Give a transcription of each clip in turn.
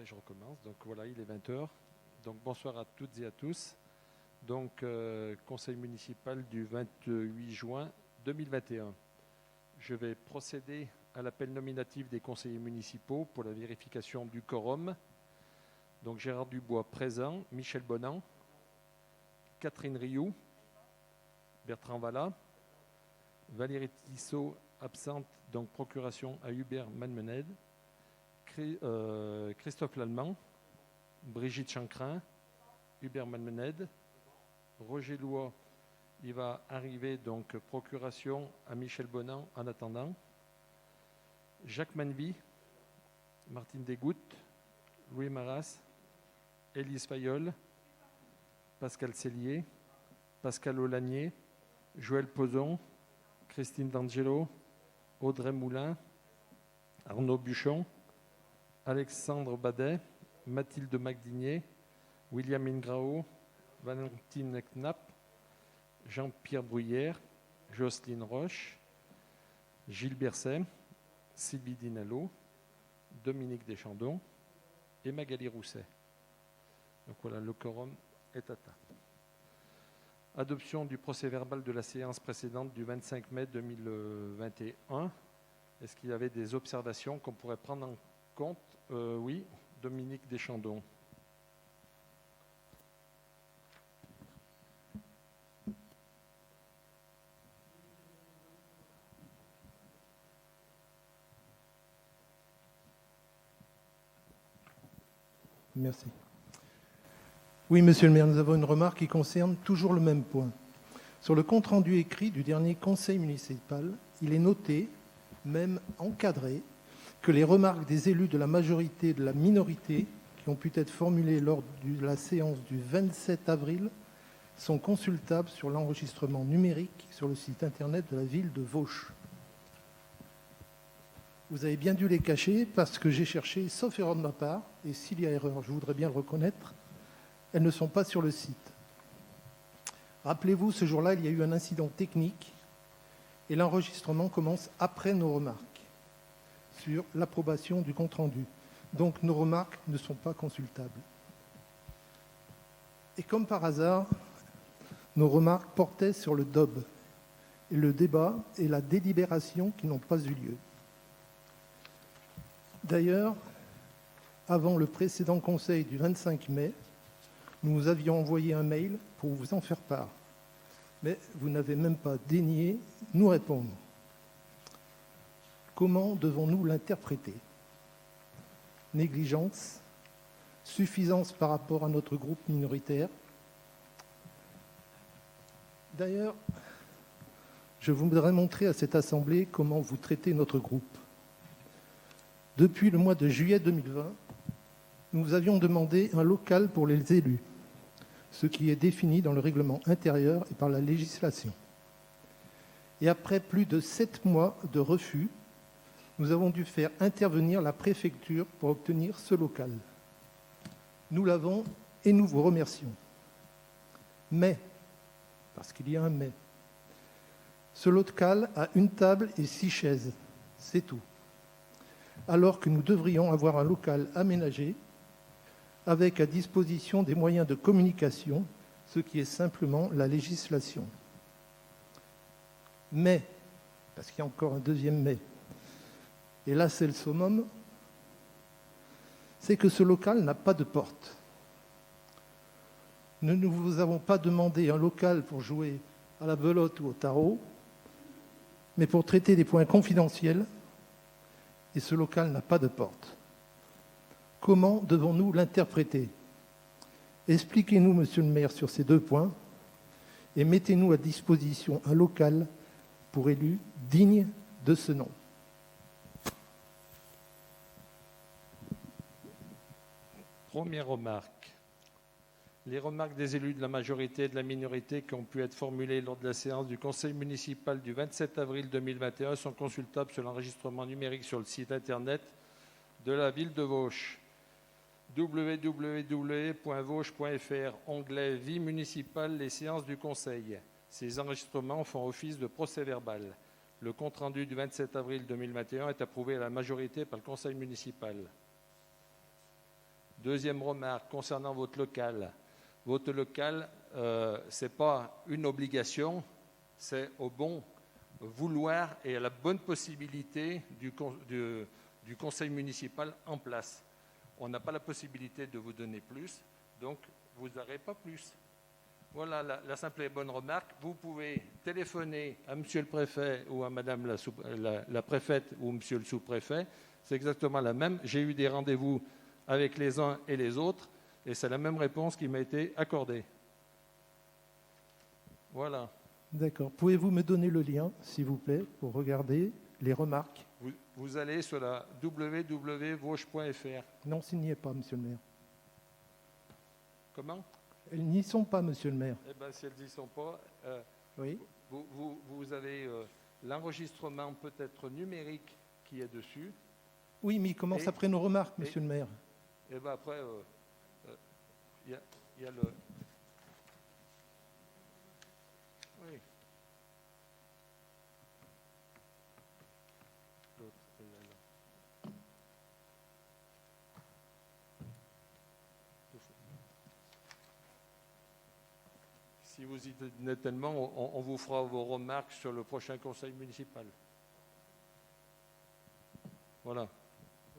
je recommence. Donc voilà, il est 20 heures. Donc bonsoir à toutes et à tous. Donc conseil municipal du 28 juin 2021. Je vais procéder à l'appel nominatif des conseillers municipaux pour la vérification du quorum. Donc Gérard Dubois présent, Michel Bonan, Catherine Rioux, Bertrand Vallat, Valérie Tissot absente, donc procuration à Hubert Malmened, Christophe Lallemand, Brigitte Chancrin, Hubert Malmened, Roger Louot, il va arriver, donc procuration à Michel Bonan en attendant, Jacques Manvy, Martine Desgouttes, Louis Maras, Élise Fayolle, Pascal Cellier, Pascal Olagnier, Joël Pozon, Christine D'Angelo, Audrey Moulin, Arnaud Buchon, Alexandre Badet, Mathilde Magdinier, William Ingrao, Valentine Knapp, Jean-Pierre Bruyère, Jocelyne Roche, Gilles Berset, Sylvie Dinalo, Dominique Deschandons et Magali Rousset. Donc voilà, le quorum est atteint. Adoption du procès-verbal de la séance précédente du 25 mai 2021. Est-ce qu'il y avait des observations qu'on pourrait prendre en compte? Oui, Dominique Deschandons. Merci. Oui, monsieur le maire, nous avons une remarque qui concerne toujours le même point. Sur le compte-rendu écrit du dernier conseil municipal, il est noté, même encadré, que les remarques des élus de la majorité et de la minorité qui ont pu être formulées lors de la séance du 27 avril sont consultables sur l'enregistrement numérique sur le site internet de la ville de Vauches. Vous avez bien dû les cacher parce que j'ai cherché, sauf erreur de ma part, et s'il y a erreur, je voudrais bien le reconnaître, elles ne sont pas sur le site. Rappelez-vous, ce jour-là, il y a eu un incident technique et l'enregistrement commence après nos remarques sur l'approbation du compte-rendu. Donc nos remarques ne sont pas consultables. Et comme par hasard, nos remarques portaient sur le DOB et le débat et la délibération qui n'ont pas eu lieu. D'ailleurs, avant le précédent conseil du 25 mai, nous vous avions envoyé un mail pour vous en faire part. Mais vous n'avez même pas daigné nous répondre. Comment devons-nous l'interpréter? Négligence? Suffisance par rapport à notre groupe minoritaire? D'ailleurs, je voudrais montrer à cette assemblée comment vous traitez notre groupe. Depuis le mois de juillet 2020, nous vous avions demandé un local pour les élus, ce qui est défini dans le règlement intérieur et par la législation. Et après plus de 7 mois de refus, nous avons dû faire intervenir la préfecture pour obtenir ce local. Nous l'avons et nous vous remercions. Mais, parce qu'il y a un mais, ce local a 1 table et 6 chaises, c'est tout. Alors que nous devrions avoir un local aménagé avec à disposition des moyens de communication, ce qui est simplement la législation. Mais, parce qu'il y a encore un deuxième mais, et là c'est le summum, c'est que ce local n'a pas de porte. Nous ne vous avons pas demandé un local pour jouer à la belote ou au tarot, mais pour traiter des points confidentiels, et ce local n'a pas de porte. Comment devons-nous l'interpréter? Expliquez-nous, monsieur le maire, sur ces 2 points et mettez-nous à disposition un local pour élus dignes de ce nom. Première remarque. Les remarques des élus de la majorité et de la minorité qui ont pu être formulées lors de la séance du conseil municipal du 27 avril 2021 sont consultables sur l'enregistrement numérique sur le site internet de la ville de Vauches. www.vauches.fr, onglet Vie municipale, les séances du conseil. Ces enregistrements font office de procès-verbal. Le compte-rendu du 27 avril 2021 est approuvé à la majorité par le conseil municipal. Deuxième remarque, concernant votre local. Votre local, ce n'est pas une obligation, c'est au bon vouloir et à la bonne possibilité du conseil municipal en place. On n'a pas la possibilité de vous donner plus, donc vous n'aurez pas plus. Voilà la simple et bonne remarque. Vous pouvez téléphoner à monsieur le préfet ou à madame la préfète ou monsieur le sous-préfet. C'est exactement la même. J'ai eu des rendez-vous avec les uns et les autres et c'est la même réponse qui m'a été accordée. Voilà. D'accord. Pouvez-vous me donner le lien, s'il vous plaît, pour regarder les remarques? Vous allez sur la www.vauche.fr. Non, s'il n'y est pas, monsieur le maire. Comment? Elles n'y sont pas, monsieur le maire. Eh bien, si elles n'y sont pas, Oui. vous avez l'enregistrement peut-être numérique qui est dessus. Oui, mais il commence après nos remarques, monsieur le maire. Et bien après, il y a le... Oui. L'autre, elle est là. Si vous y tenez tellement, on vous fera vos remarques sur le prochain conseil municipal. Voilà.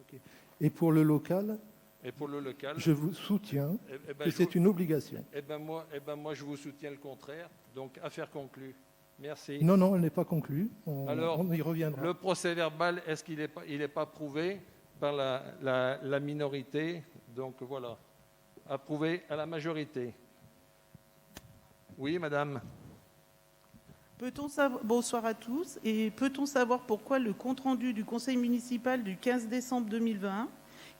Okay. Et pour le local, je vous soutiens que c'est une obligation. Eh ben moi, je vous soutiens le contraire. Donc, affaire conclue. Merci. Non, elle n'est pas conclue. Alors, on y reviendra. Le procès-verbal, est-ce qu'il n'est pas approuvé par la minorité? Donc, voilà. Approuvé à la majorité. Oui, madame. Bonsoir à tous. Et peut-on savoir pourquoi le compte-rendu du conseil municipal du 15 décembre 2020,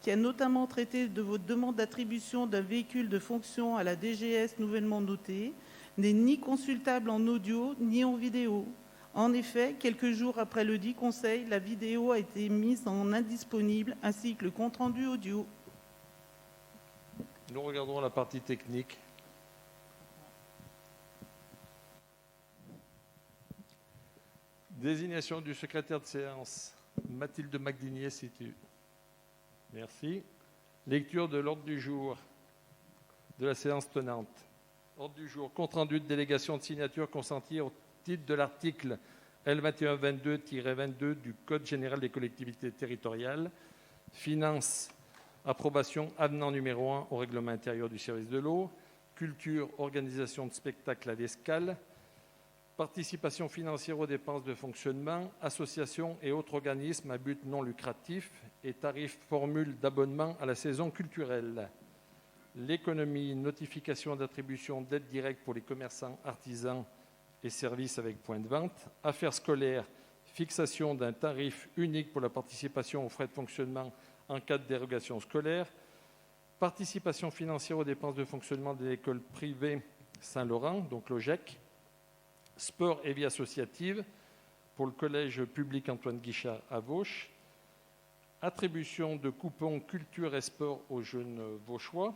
qui a notamment traité de votre demande d'attribution d'un véhicule de fonction à la DGS nouvellement noté, n'est ni consultable en audio ni en vidéo? En effet, quelques jours après le dit conseil, la vidéo a été mise en indisponible ainsi que le compte-rendu audio. Nous regarderons la partie technique. Désignation du secrétaire de séance. Mathilde Macdinier situe. Merci. Lecture de l'ordre du jour de la séance tenante. Ordre du jour, compte rendu de délégation de signature consentie au titre de l'article L2122-22 du Code général des collectivités territoriales. Finances, approbation, avenant numéro 1 au règlement intérieur du service de l'eau. Culture, organisation de spectacles à l'escale. Participation financière aux dépenses de fonctionnement, associations et autres organismes à but non lucratif et tarifs formule d'abonnement à la saison culturelle. L'économie, notification d'attribution d'aide directe pour les commerçants, artisans et services avec point de vente. Affaires scolaires, fixation d'un tarif unique pour la participation aux frais de fonctionnement en cas de dérogation scolaire. Participation financière aux dépenses de fonctionnement de l'école privée Saint-Laurent, donc l'OGEC. Sport et vie associative pour le collège public Antoine Guichard à Vauche. Attribution de coupons culture et sport aux jeunes vauchois.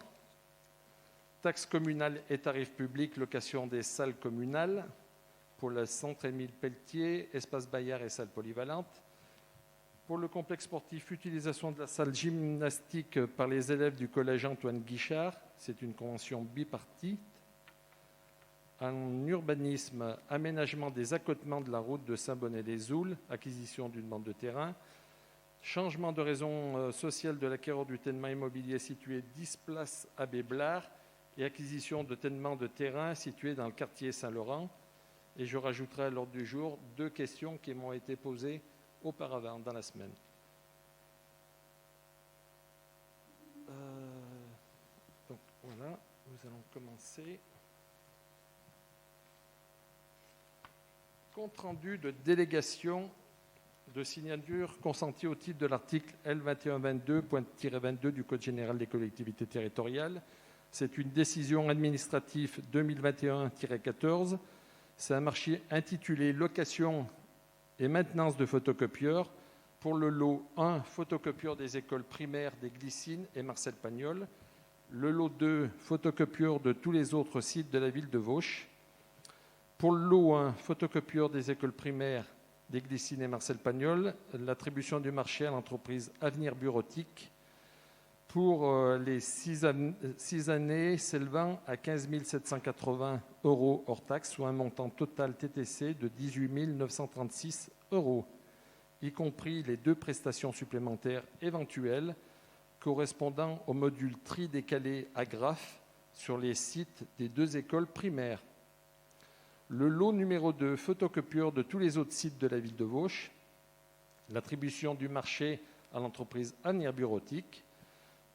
Taxes communales et tarifs publics, location des salles communales pour le centre Émile Pelletier, espace Bayard et salle polyvalente. Pour le complexe sportif, utilisation de la salle gymnastique par les élèves du collège Antoine Guichard. C'est une convention bipartite. En urbanisme, aménagement des accotements de la route de Saint-Bonnet-les-Oules, acquisition d'une bande de terrain, changement de raison sociale de l'acquéreur du ténement immobilier situé 10 place Abbé Blard et acquisition de ténement de terrain situé dans le quartier Saint-Laurent. Et je rajouterai à l'ordre du jour 2 questions qui m'ont été posées auparavant dans la semaine. Donc voilà, nous allons commencer. Compte rendu de délégation de signature consentie au titre de l'article L2122.22 du Code général des collectivités territoriales. C'est une décision administrative 2021-14. C'est un marché intitulé Location et maintenance de photocopieurs pour le lot 1, photocopieurs des écoles primaires des Glycines et Marcel Pagnol. Le lot 2, photocopieurs de tous les autres sites de la ville de Vauche. Pour le lot 1, photocopieur des écoles primaires des Glycines et Marcel Pagnol, l'attribution du marché à l'entreprise Avenir Bureautique. pour les 6 années s'élevant à 15 780 € hors taxe, soit un montant total TTC de 18 936 €, y compris les 2 prestations supplémentaires éventuelles correspondant au module tri décalé agrafe sur les sites des 2 écoles primaires. Le lot numéro 2, photocopieur de tous les autres sites de la ville de Vauches, l'attribution du marché à l'entreprise Anir Bureautique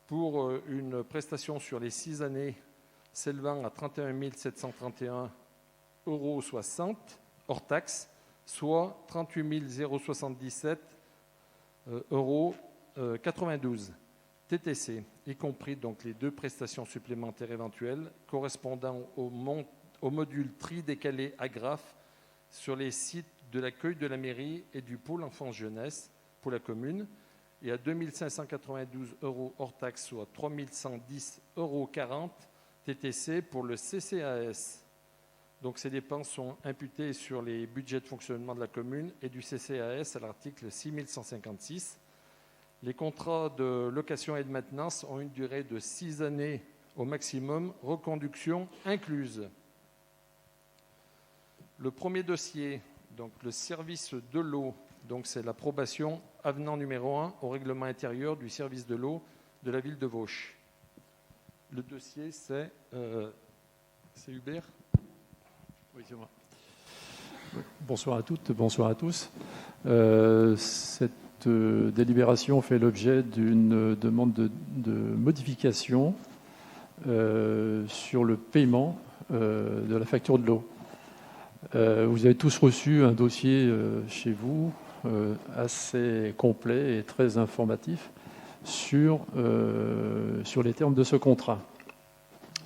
pour une prestation sur les 6 années s'élevant à 31 731,60 € hors taxe, soit 38 077,92 € TTC, y compris donc les 2 prestations supplémentaires éventuelles correspondant au module tri décalé agrafe sur les sites de l'accueil de la mairie et du pôle enfance-jeunesse pour la commune, et à 2 592 € hors taxe, soit 3 110,40 € TTC pour le CCAS. Donc ces dépenses sont imputées sur les budgets de fonctionnement de la commune et du CCAS à l'article 6156. Les contrats de location et de maintenance ont une durée de 6 années au maximum, reconduction incluse. Le premier dossier, donc le service de l'eau, donc c'est l'approbation avenant numéro 1 au règlement intérieur du service de l'eau de la ville de Vauches. Le dossier, c'est Hubert. Oui, c'est moi. Bonsoir à toutes, bonsoir à tous. Cette délibération fait l'objet d'une demande de modification sur le paiement de la facture de l'eau. Vous avez tous reçu un dossier chez vous assez complet et très informatif sur les termes de ce contrat.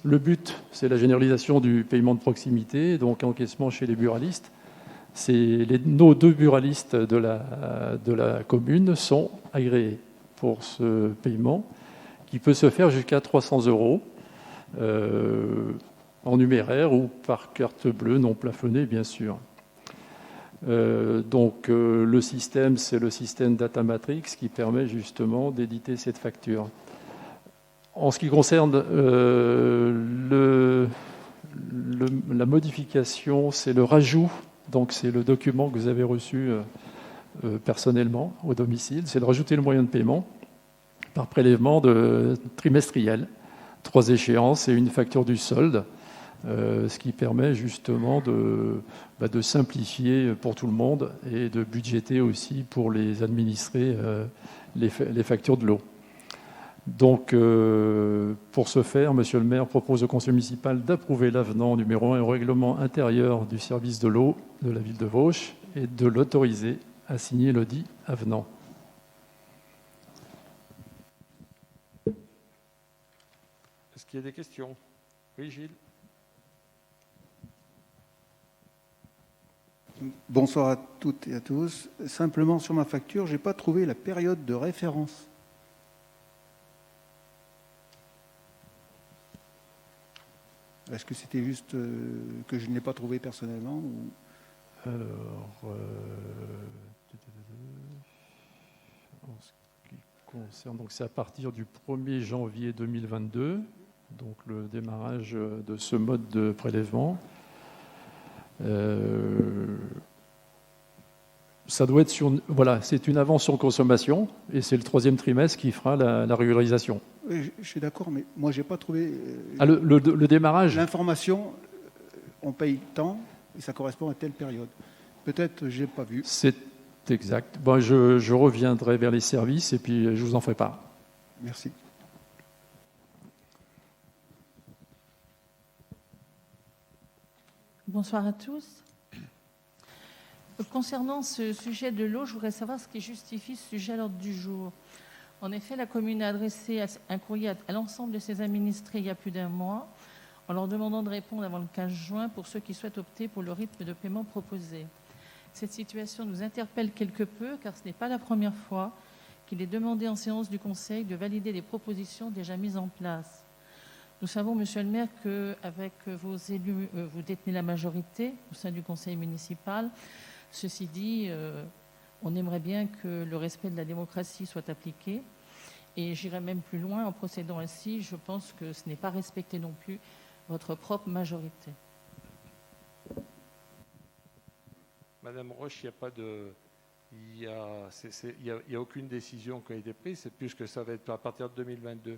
Le but, c'est la généralisation du paiement de proximité, donc encaissement chez les buralistes. Nos 2 buralistes de la commune sont agréés pour ce paiement qui peut se faire jusqu'à 300 € en numéraire ou par carte bleue non plafonnée, bien sûr. Le système, c'est le système Datamatrix qui permet justement d'éditer cette facture. En ce qui concerne la modification, c'est le rajout, donc c'est le document que vous avez reçu personnellement au domicile, c'est de rajouter le moyen de paiement par prélèvement trimestriel, 3 échéances et une facture du solde. Ce qui permet justement de simplifier pour tout le monde et de budgéter aussi pour les administrés les factures de l'eau. Donc, pour ce faire, Monsieur le maire propose au conseil municipal d'approuver l'avenant numéro 1 au règlement intérieur du service de l'eau de la ville de Vauches et de l'autoriser à signer le dit avenant. Est-ce qu'il y a des questions? Oui, Gilles. Bonsoir à toutes et à tous. Simplement, sur ma facture, je n'ai pas trouvé la période de référence. Est-ce que c'était juste que je ne l'ai pas trouvé personnellement ou... Alors, en ce qui concerne, donc c'est à partir du 1er janvier 2022, donc le démarrage de ce mode de prélèvement. Ça doit être c'est une avance sur consommation et c'est le 3e trimestre qui fera la régularisation. Oui, je suis d'accord, mais moi j'ai pas trouvé le démarrage. L'information, on paye tant et ça correspond à telle période. Peut-être j'ai pas vu. C'est exact. Bon, je reviendrai vers les services et puis je vous en ferai part. Merci. Bonsoir à tous. Concernant ce sujet de l'eau, je voudrais savoir ce qui justifie ce sujet à l'ordre du jour. En effet, la commune a adressé un courrier à l'ensemble de ses administrés il y a plus d'1 mois en leur demandant de répondre avant le 15 juin pour ceux qui souhaitent opter pour le rythme de paiement proposé. Cette situation nous interpelle quelque peu car ce n'est pas la première fois qu'il est demandé en séance du Conseil de valider les propositions déjà mises en place. Nous savons, Monsieur le maire, qu'avec vos élus, vous détenez la majorité au sein du Conseil municipal. Ceci dit, on aimerait bien que le respect de la démocratie soit appliqué Et j'irai même plus loin en procédant ainsi. Je pense que ce n'est pas respecter non plus votre propre majorité. Madame Roche, il n'y a pas de... Il y a aucune décision qui a été prise, c'est plus que ça va être à partir de 2022.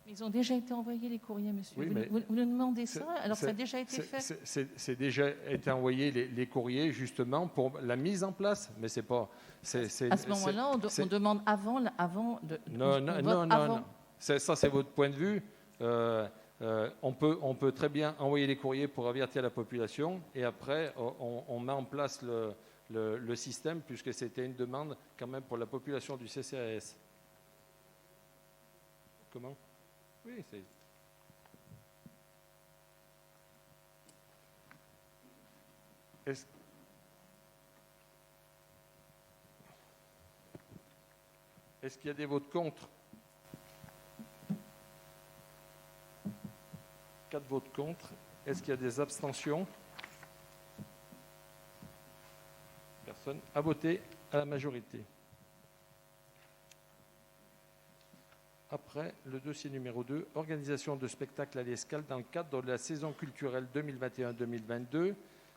Ils ont déjà été envoyés, les courriers, monsieur. Oui, vous nous demandez ça, alors ça a déjà été fait. C'est déjà été envoyé les courriers justement pour la mise en place, mais c'est pas. À ce moment-là, on demande avant de. Non. Ça, c'est votre point de vue. On peut très bien envoyer les courriers pour avertir la population et après on met en place le système puisque c'était une demande quand même pour la population du CCAS. Comment? Oui, c'est... Est-ce qu'il y a des votes contre? 4 votes contre. Est-ce qu'il y a des abstentions? Personne. À voter à la majorité. Après, le dossier numéro 2, organisation de spectacles à l'Escale dans le cadre de la saison culturelle 2021-2022,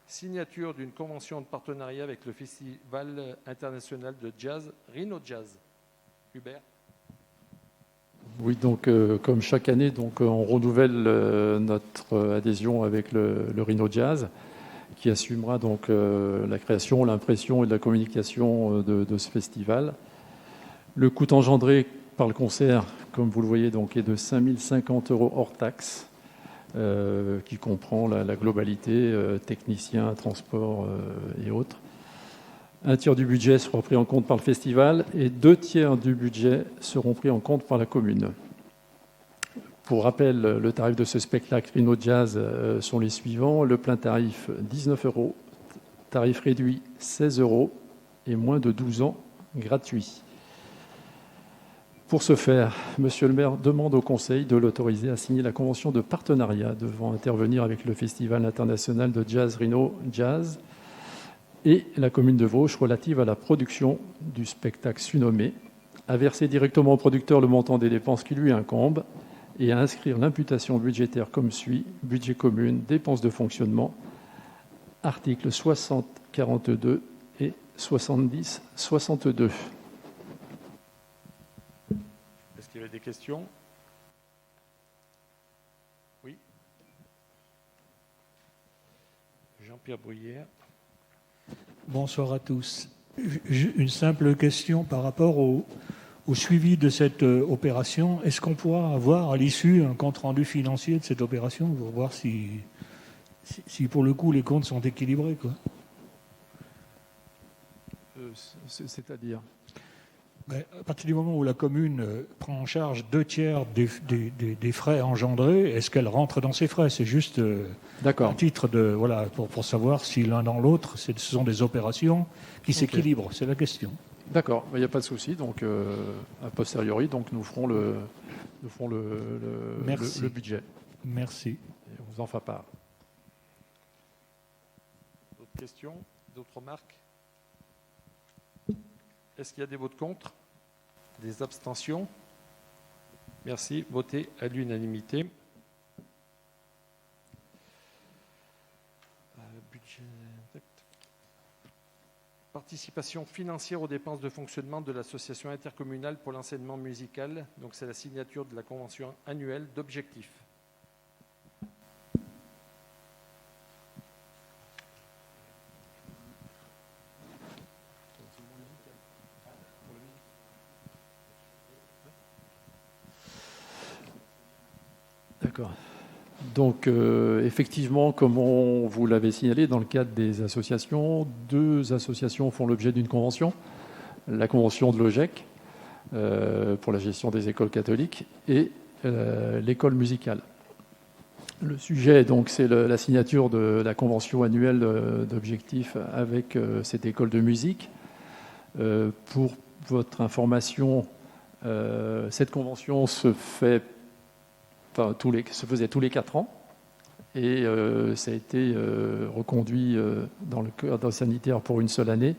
signature d'une convention de partenariat avec le Festival international de jazz, Rhino Jazz. Hubert? Oui, donc comme chaque année, donc, on renouvelle notre adhésion avec le Rhino Jazz, qui assumera donc la création, l'impression et la communication de ce festival. Le coût engendré par le concert, comme vous le voyez, donc, est de 5 050 € hors taxe, qui comprend la globalité, technicien, transport et autres. Un tiers du budget sera pris en compte par le festival et 2 tiers du budget seront pris en compte par la commune. Pour rappel, le tarif de ce spectacle Rhino Jazz sont les suivants. Le plein tarif, 19 €, tarif réduit, 16 € et moins de 12 ans, gratuit. Pour ce faire, Monsieur le maire demande au Conseil de l'autoriser à signer la convention de partenariat devant intervenir avec le Festival international de jazz Rhino Jazz et la commune de Vauches relative à la production du spectacle surnommé, à verser directement au producteur le montant des dépenses qui lui incombent et à inscrire l'imputation budgétaire comme suit: budget commune, dépenses de fonctionnement, articles 60-42 et 70-62. Est-ce qu'il y avait des questions? Oui. Jean-Pierre Bruyère. Bonsoir à tous. Une simple question par rapport au suivi de cette opération. Est-ce qu'on pourra avoir à l'issue un compte-rendu financier de cette opération pour voir si pour le coup les comptes sont équilibrés, quoi? C'est-à-dire? À partir du moment où la commune prend en charge 2 tiers des frais engendrés, est-ce qu'elle rentre dans ses frais? C'est juste un titre pour savoir si l'un dans l'autre, ce sont des opérations qui s'équilibrent. C'est la question. D'accord, il n'y a pas de souci. Donc, a posteriori, donc, nous ferons le budget. Merci. Et on vous en fera part. D'autres questions? D'autres remarques? Est-ce qu'il y a des votes contre? Des abstentions? Merci. Votez à l'unanimité. Budget. Participation financière aux dépenses de fonctionnement de l'association intercommunale pour l'enseignement musical. Donc c'est la signature de la convention annuelle d'objectifs. D'accord. Donc, effectivement, comme on vous l'avait signalé, dans le cadre des associations, 2 associations font l'objet d'une convention. La convention de l'OGEC pour la gestion des écoles catholiques et l'école musicale. Le sujet, donc, c'est la signature de la convention annuelle d'objectifs avec cette école de musique. Pour votre information, cette convention se faisait tous les 4 ans et ça a été reconduit dans le cadre sanitaire pour une seule année.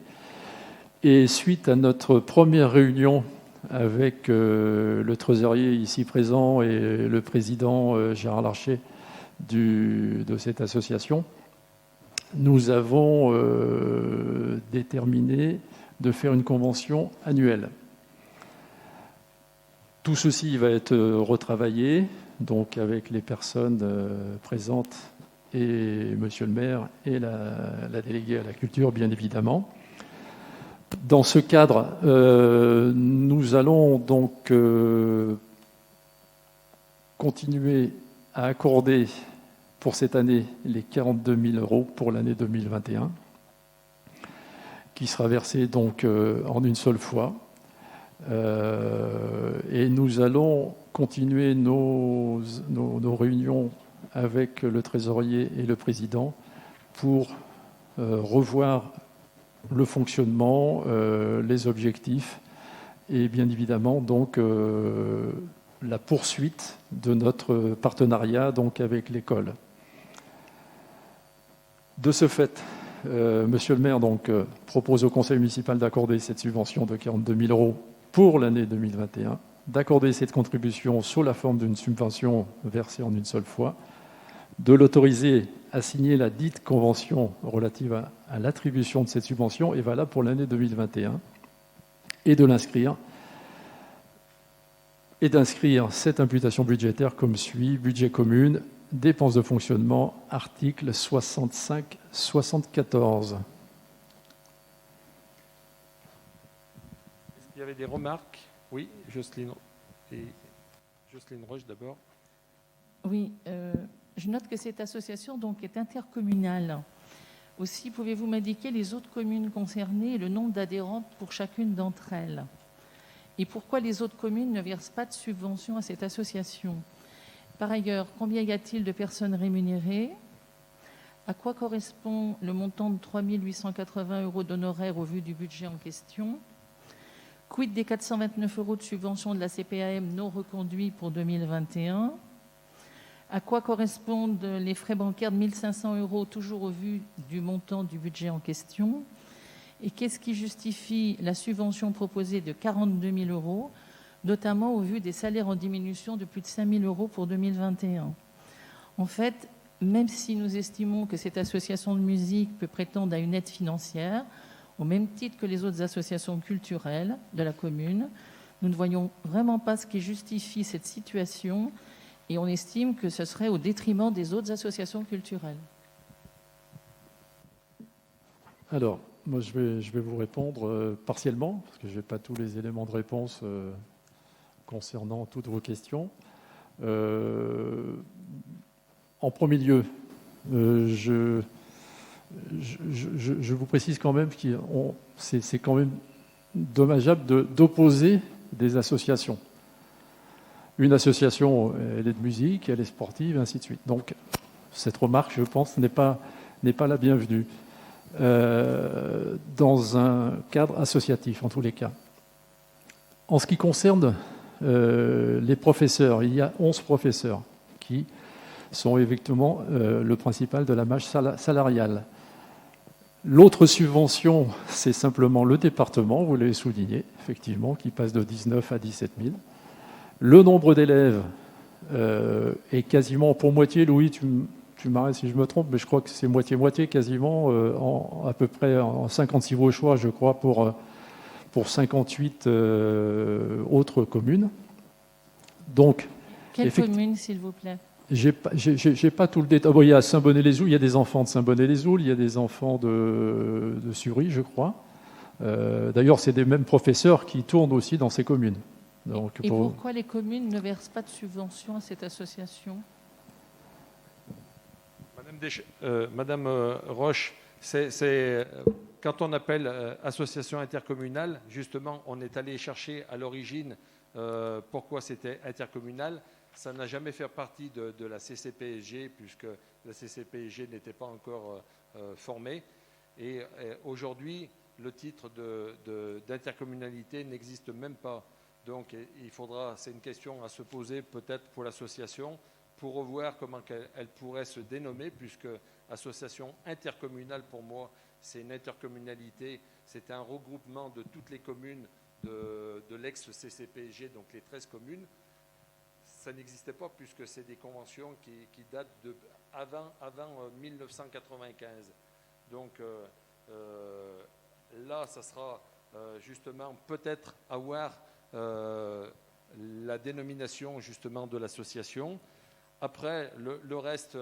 Et suite à notre première réunion avec le trésorier ici présent et le président Gérard Larcher de cette association, nous avons déterminé de faire une convention annuelle. Tout ceci va être retravaillé, donc avec les personnes présentes et Monsieur le maire et la déléguée à la culture, bien évidemment. Dans ce cadre, nous allons donc continuer à accorder pour cette année les 42 000 € pour l'année 2021, qui sera versé donc en une seule fois. Et nous allons continuer nos réunions avec le trésorier et le président pour revoir le fonctionnement, les objectifs et bien évidemment donc la poursuite de notre partenariat donc avec l'école. De ce fait, Monsieur le maire donc propose au conseil municipal d'accorder cette subvention de 42 000 € pour l'année 2021, d'accorder cette contribution sous la forme d'une subvention versée en une seule fois, de l'autoriser à signer la dite convention relative à l'attribution de cette subvention et valable pour l'année 2021, et de l'inscrire et d'inscrire cette imputation budgétaire comme suit: budget commune, dépenses de fonctionnement, article 65-74. Il y avait des remarques? Oui, Jocelyne Roche d'abord. Oui, je note que cette association donc, est intercommunale. Aussi, pouvez-vous m'indiquer les autres communes concernées et le nombre d'adhérents pour chacune d'entre elles? Et pourquoi les autres communes ne versent pas de subvention à cette association? Par ailleurs, combien y a-t-il de personnes rémunérées? À quoi correspond le montant de 3 880 € d'honoraires au vu du budget en question? Quid des 429 € de subvention de la CPAM non reconduits pour 2021? À quoi correspondent les frais bancaires de 1 500 € toujours au vu du montant du budget en question? Et qu'est-ce qui justifie la subvention proposée de 42 000 €, notamment au vu des salaires en diminution de plus de 5 000 € pour 2021? En fait, même si nous estimons que cette association de musique peut prétendre à une aide financière, au même titre que les autres associations culturelles de la commune, nous ne voyons vraiment pas ce qui justifie cette situation et on estime que ce serait au détriment des autres associations culturelles. Alors, moi je vais vous répondre partiellement, parce que je n'ai pas tous les éléments de réponse concernant toutes vos questions. En premier lieu, je vous précise quand même que c'est quand même dommageable d'opposer des associations. Une association, elle est de musique, elle est sportive, ainsi de suite. Donc, cette remarque, je pense, n'est pas la bienvenue dans un cadre associatif, en tous les cas. En ce qui concerne les professeurs, il y a 11 professeurs qui sont effectivement le principal de la marge salariale. L'autre subvention, c'est simplement le département, vous l'avez souligné, effectivement, qui passe de 19 à 17 000. Le nombre d'élèves est quasiment pour moitié, Louis, tu m'arrêtes si je me trompe, mais je crois que c'est moitié-moitié quasiment, à peu près en 56 Vauchois, je crois, pour 58 autres communes. Donc, quelle commune, s'il vous plaît? J'ai pas tout le détail. Bon, il y a Saint-Bonnet-les-Oules, il y a des enfants de Saint-Bonnet-les-Oules, il y a des enfants de Sury, je crois. D'ailleurs, c'est des mêmes professeurs qui tournent aussi dans ces communes. Donc, et pourquoi les communes ne versent pas de subvention à cette association? Madame Roche, quand on appelle association intercommunale, justement, on est allé chercher à l'origine pourquoi c'était intercommunal. Ça n'a jamais fait partie de la CCPSG, puisque la CCPSG n'était pas encore formée. Et aujourd'hui, le titre d'intercommunalité n'existe même pas. Donc, c'est une question à se poser peut-être pour l'association, pour revoir comment elle pourrait se dénommer, puisque association intercommunale, pour moi, c'est une intercommunalité, c'est un regroupement de toutes les communes de l'ex-CCPG, donc les 13 communes, ça n'existait pas puisque c'est des conventions qui datent avant 1995. Donc là, ça sera justement peut-être avoir la dénomination justement de l'association. Après, le reste,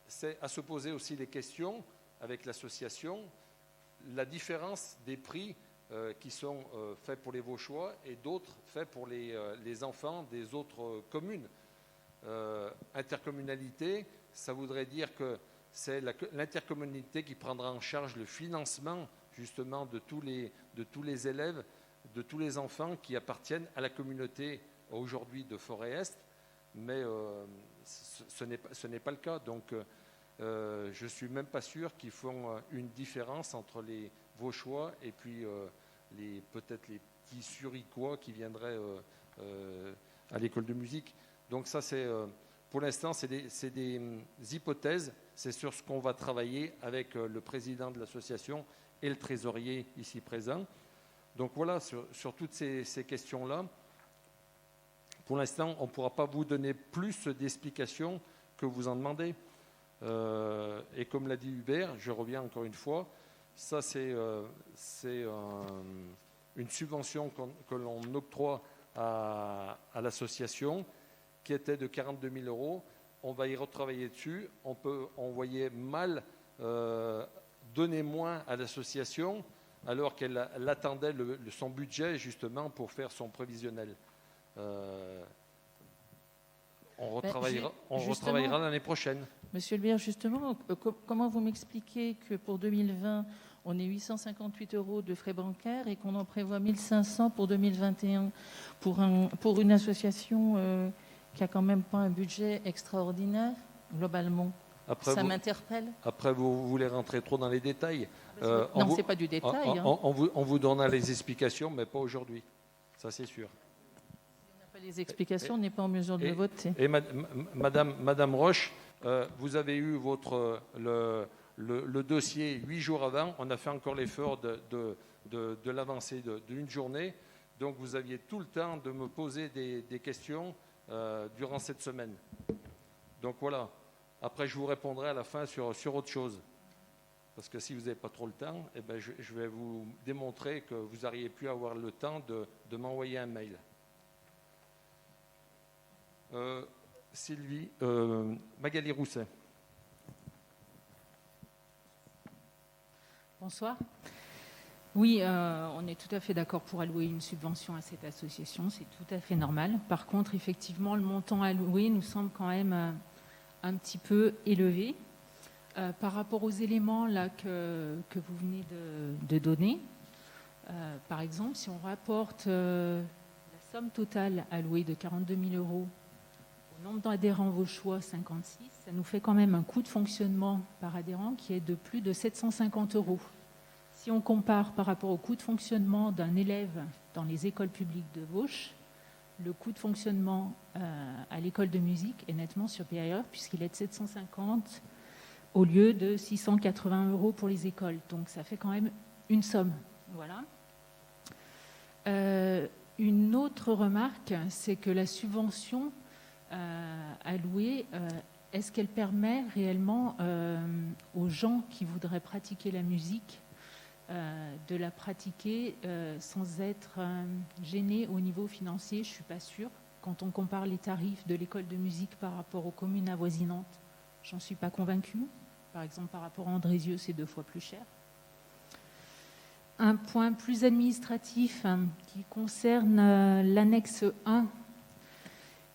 c'est à se poser aussi les questions avec l'association. La différence des prix qui sont faits pour les Vauchois et d'autres faits pour les enfants des autres communes. Intercommunalité, ça voudrait dire que c'est l'intercommunalité qui prendra en charge le financement justement de tous les élèves, de tous les enfants qui appartiennent à la communauté aujourd'hui de Forêt-Est, mais ce n'est pas le cas. Donc je ne suis même pas sûr qu'ils font une différence entre les Vauchois et puis peut-être les petits Suricois qui viendraient à l'école de musique. Donc ça, pour l'instant, c'est des hypothèses. C'est sur ce qu'on va travailler avec le président de l'association et le trésorier ici présent. Donc voilà, sur toutes ces questions-là, pour l'instant, on ne pourra pas vous donner plus d'explications que vous en demandez. Et comme l'a dit Hubert, je reviens encore une fois, ça c'est une subvention que l'on octroie à l'association qui était de 42 000 €. On va y retravailler dessus. On voyait mal donner moins à l'association alors qu'elle attendait son budget justement pour faire son prévisionnel. On retravaillera l'année prochaine. Monsieur Lebert, justement, comment vous m'expliquez que pour 2020, on ait 858 € de frais bancaires et qu'on en prévoit 1 500 pour 2021 pour une association qui n'a quand même pas un budget extraordinaire, globalement? Ça m'interpelle. Après, vous voulez rentrer trop dans les détails. Non, ce n'est pas du détail. On vous donnera les explications, mais pas aujourd'hui. Ça, c'est sûr. Si on n'a pas les explications, on n'est pas en mesure de le voter. Et Madame Roche, vous avez eu le dossier 8 jours avant. On a fait encore l'effort de l'avancer d'une journée. Donc, vous aviez tout le temps de me poser des questions durant cette semaine. Donc, voilà. Après, je vous répondrai à la fin sur autre chose. Parce que si vous n'avez pas trop le temps, eh ben, je vais vous démontrer que vous n'auriez pu avoir le temps de m'envoyer un mail. Sylvie, Magali Rousset. Bonsoir. Oui, on est tout à fait d'accord pour allouer une subvention à cette association, c'est tout à fait normal. Par contre, effectivement, le montant alloué nous semble quand même un petit peu élevé par rapport aux éléments là, que vous venez de donner. Par exemple, si on rapporte la somme totale allouée de 42 000 € au nombre d'adhérents Vauchois, 56, ça nous fait quand même un coût de fonctionnement par adhérent qui est de plus de 750 €. Si on compare par rapport au coût de fonctionnement d'un élève dans les écoles publiques de Vauche, le coût de fonctionnement à l'école de musique est nettement supérieur puisqu'il est de 750 au lieu de 680 € pour les écoles. Donc ça fait quand même une somme. Voilà. Une autre remarque, c'est que la subvention allouée, est-ce qu'elle permet réellement aux gens qui voudraient pratiquer la musique de la pratiquer sans être gênés au niveau financier? Je ne suis pas sûre. Quand on compare les tarifs de l'école de musique par rapport aux communes avoisinantes, j'en suis pas convaincue. Par exemple, par rapport à Andrézieux, c'est 2 fois plus cher. Un point plus administratif qui concerne l'annexe 1.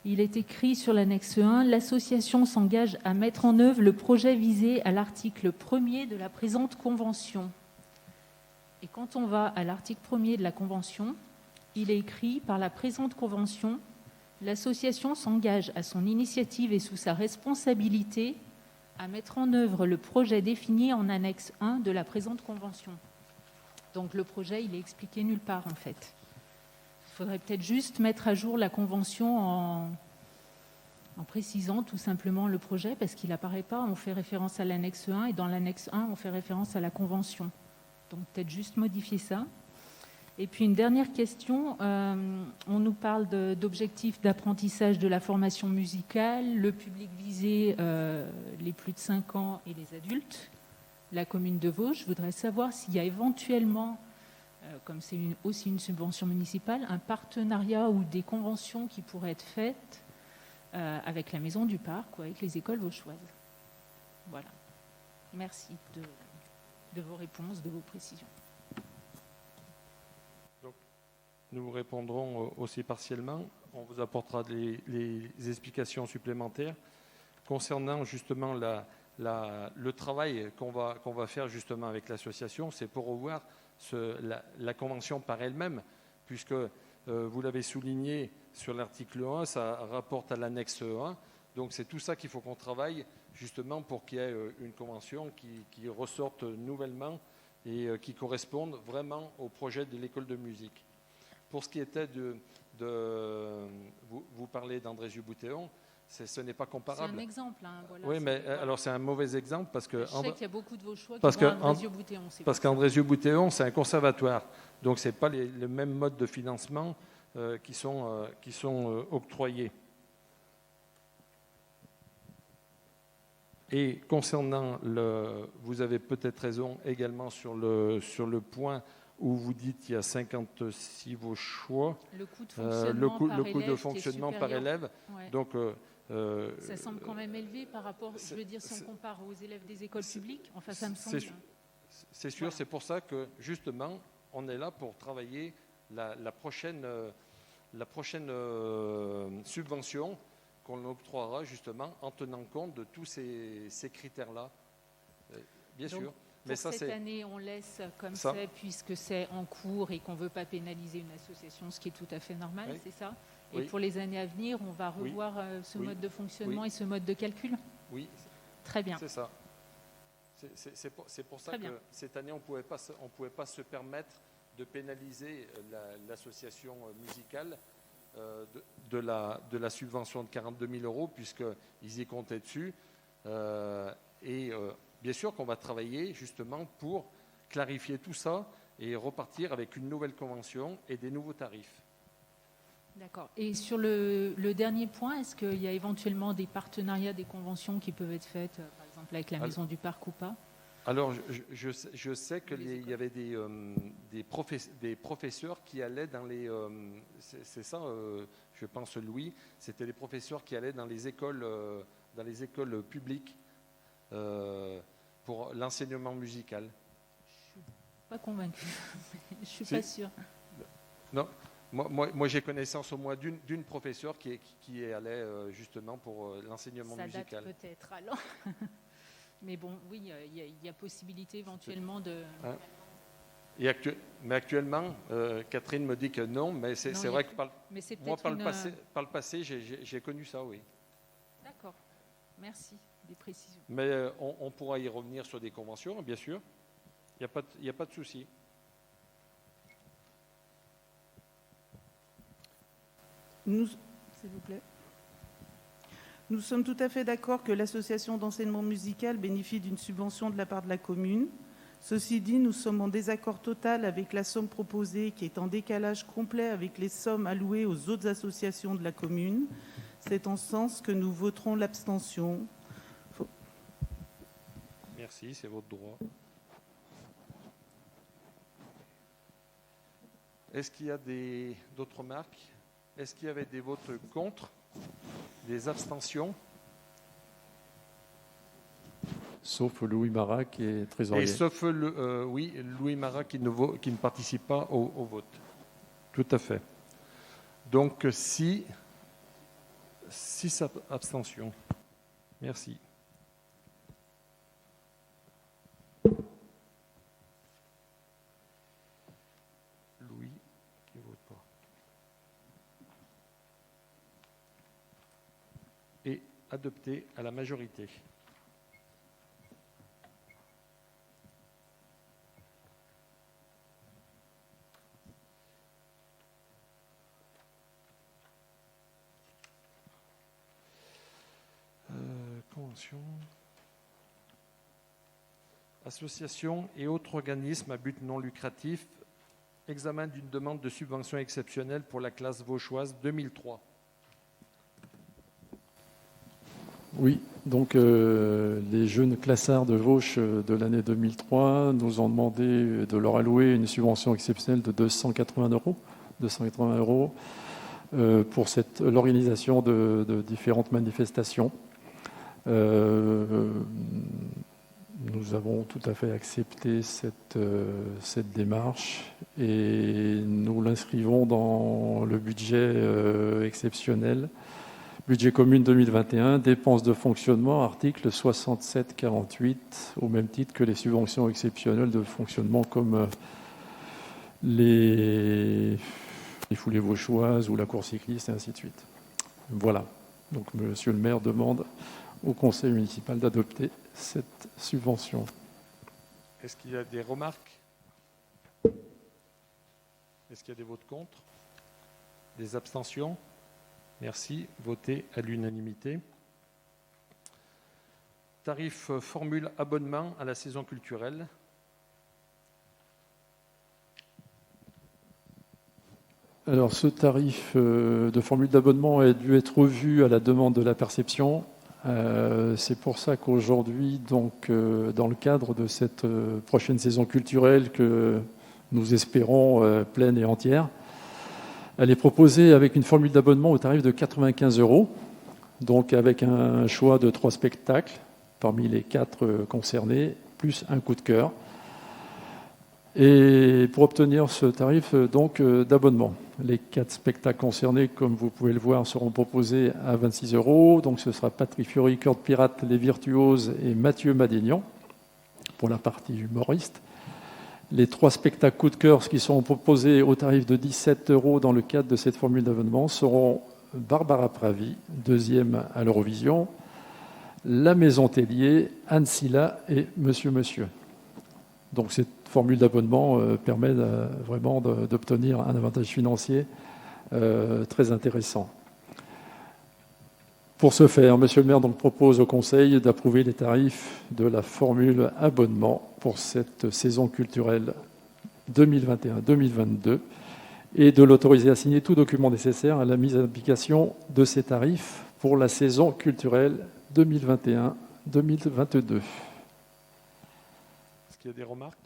Il est écrit sur l'annexe 1, l'association s'engage à mettre en œuvre le projet visé à l'article 1er de la présente convention. Et quand on va à l'article 1er de la convention, il est écrit par la présente convention, l'association s'engage à son initiative et sous sa responsabilité à mettre en œuvre le projet défini en annexe 1 de la présente convention. Donc le projet, il est expliqué nulle part en fait. Il faudrait peut-être juste mettre à jour la convention en précisant tout simplement le projet parce qu'il n'apparaît pas, on fait référence à l'annexe 1 et dans l'annexe 1, on fait référence à la convention. Donc peut-être juste modifier ça. Et puis une dernière question, on nous parle d'objectifs d'apprentissage de la formation musicale, le public visé, les plus de 5 ans et les adultes, la commune de Vosges. Je voudrais savoir s'il y a éventuellement, comme c'est aussi une subvention municipale, un partenariat ou des conventions qui pourraient être faites avec la Maison du Parc ou avec les écoles vauchoises. Voilà. Merci de vos réponses, de vos précisions. Nous vous répondrons aussi partiellement. On vous apportera les explications supplémentaires. Concernant justement le travail qu'on va faire justement avec l'association, c'est pour revoir la convention par elle-même, puisque vous l'avez souligné sur l'article 1, ça rapporte à l'annexe 1. Donc c'est tout ça qu'il faut qu'on travaille justement pour qu'il y ait une convention qui ressorte nouvellement et qui corresponde vraiment au projet de l'école de musique. Pour ce qui était vous parlez d'Andrézieux-Boutéon, ce n'est pas comparable. C'est un exemple. Hein, voilà, oui, mais alors c'est un mauvais exemple parce que... Je sais qu'il y a beaucoup de Vauchois qui vont à Andrézieux-Boutéon. Parce qu'Andrézieux-Boutéon, c'est un conservatoire. Donc, ce n'est pas le même mode de financement qui sont octroyés. Et concernant vous avez peut-être raison également sur le point où vous dites qu'il y a 56 Vauchois. Le coût de fonctionnement par élève. Ouais. Donc, ça semble quand même élevé par rapport, je veux dire, si on compare aux élèves des écoles publiques. Enfin, ça me semble. C'est sûr, voilà. C'est pour ça que justement, on est là pour travailler la prochaine subvention qu'on octroiera justement en tenant compte de tous ces critères-là. Bien sûr. Mais cette année, on laisse comme ça, puisque c'est en cours et qu'on ne veut pas pénaliser une association, ce qui est tout à fait normal, oui. C'est ça. Et pour les années à venir, on va revoir ce mode de fonctionnement et ce mode de calcul. Oui. Très bien. C'est ça. C'est pour ça que cette année, on ne pouvait pas se permettre de pénaliser l'association musicale de la subvention de 42 000 €, puisqu'ils y comptaient dessus. Bien sûr qu'on va travailler justement pour clarifier tout ça et repartir avec une nouvelle convention et des nouveaux tarifs. D'accord. Et sur le dernier point, est-ce qu'il y a éventuellement des partenariats, des conventions qui peuvent être faites, par exemple avec la Maison du Parc ou pas ? Alors, je sais qu'il y avait des professeurs qui allaient dans les... c'est ça, je pense, Louis, c'était des professeurs qui allaient dans les écoles publiques pour l'enseignement musical. Je ne suis pas convaincue. Je ne suis pas sûre. Non. Moi, j'ai connaissance au moins d'une professeure qui allait justement pour l'enseignement musical. Ça date peut-être alors. Mais bon, oui, il y a possibilité éventuellement de... Hein? Mais actuellement, Catherine me dit que non, mais c'est vrai que par le passé, j'ai connu ça, oui. D'accord, merci des précisions. Mais on pourra y revenir sur des conventions, bien sûr. Il n'y a pas de souci. S'il vous plaît. Nous sommes tout à fait d'accord que l'association d'enseignement musical bénéficie d'une subvention de la part de la commune. Ceci dit, nous sommes en désaccord total avec la somme proposée qui est en décalage complet avec les sommes allouées aux autres associations de la commune. C'est en ce sens que nous voterons l'abstention. Merci, c'est votre droit. Est-ce qu'il y a d'autres remarques ? Est-ce qu'il y avait des votes contre ? Des abstentions? Sauf Louis Marat qui est trésorier. Et sauf Louis Marat qui ne participe pas au vote. Tout à fait. Donc 6 abstentions. Merci. Louis qui ne vote pas. Et adopté à la majorité. Convention. Associations et autres organismes à but non lucratif examen d'une demande de subvention exceptionnelle pour la classe vauchoise 2003. Oui, donc les jeunes classards de Vauche de l'année 2003 nous ont demandé de leur allouer une subvention exceptionnelle de 280 euros pour l'organisation de différentes manifestations. Nous avons tout à fait accepté cette démarche et nous l'inscrivons dans le budget exceptionnel. Budget commune 2021, dépenses de fonctionnement, article 6748, au même titre que les subventions exceptionnelles de fonctionnement comme les foulées vauchoises ou la course cycliste et ainsi de suite. Voilà. Donc Monsieur le maire demande au conseil municipal d'adopter cette subvention. Est-ce qu'il y a des remarques? Est-ce qu'il y a des votes contre? Des abstentions? Merci. Voté à l'unanimité. Tarif formule abonnement à la saison culturelle. Alors ce tarif de formule d'abonnement a dû être revu à la demande de la perception. C'est pour ça qu'aujourd'hui, donc, dans le cadre de cette prochaine saison culturelle que nous espérons pleine et entière, elle est proposée avec une formule d'abonnement au tarif de 95 €, donc avec un choix de 3 spectacles parmi les 4 concernés, plus un coup de cœur. Et pour obtenir ce tarif donc d'abonnement, les 4 spectacles concernés, comme vous pouvez le voir, seront proposés à 26 €. Donc ce sera Patrick Fiori, Corde Pirate, Les Virtuoses et Mathieu Madignan pour la partie humoriste. Les 3 spectacles coup de cœur qui sont proposés au tarif de 17 € dans le cadre de cette formule d'abonnement seront Barbara Pravi, 2e à l'Eurovision, La Maison Tellier, Anne Silla et Monsieur. Donc cette formule d'abonnement permet vraiment d'obtenir un avantage financier très intéressant. Pour ce faire, Monsieur le maire donc propose au Conseil d'approuver les tarifs de la formule abonnement pour cette saison culturelle 2021-2022 et de l'autoriser à signer tout document nécessaire à la mise en application de ces tarifs pour la saison culturelle 2021-2022. Est-ce qu'il y a des remarques?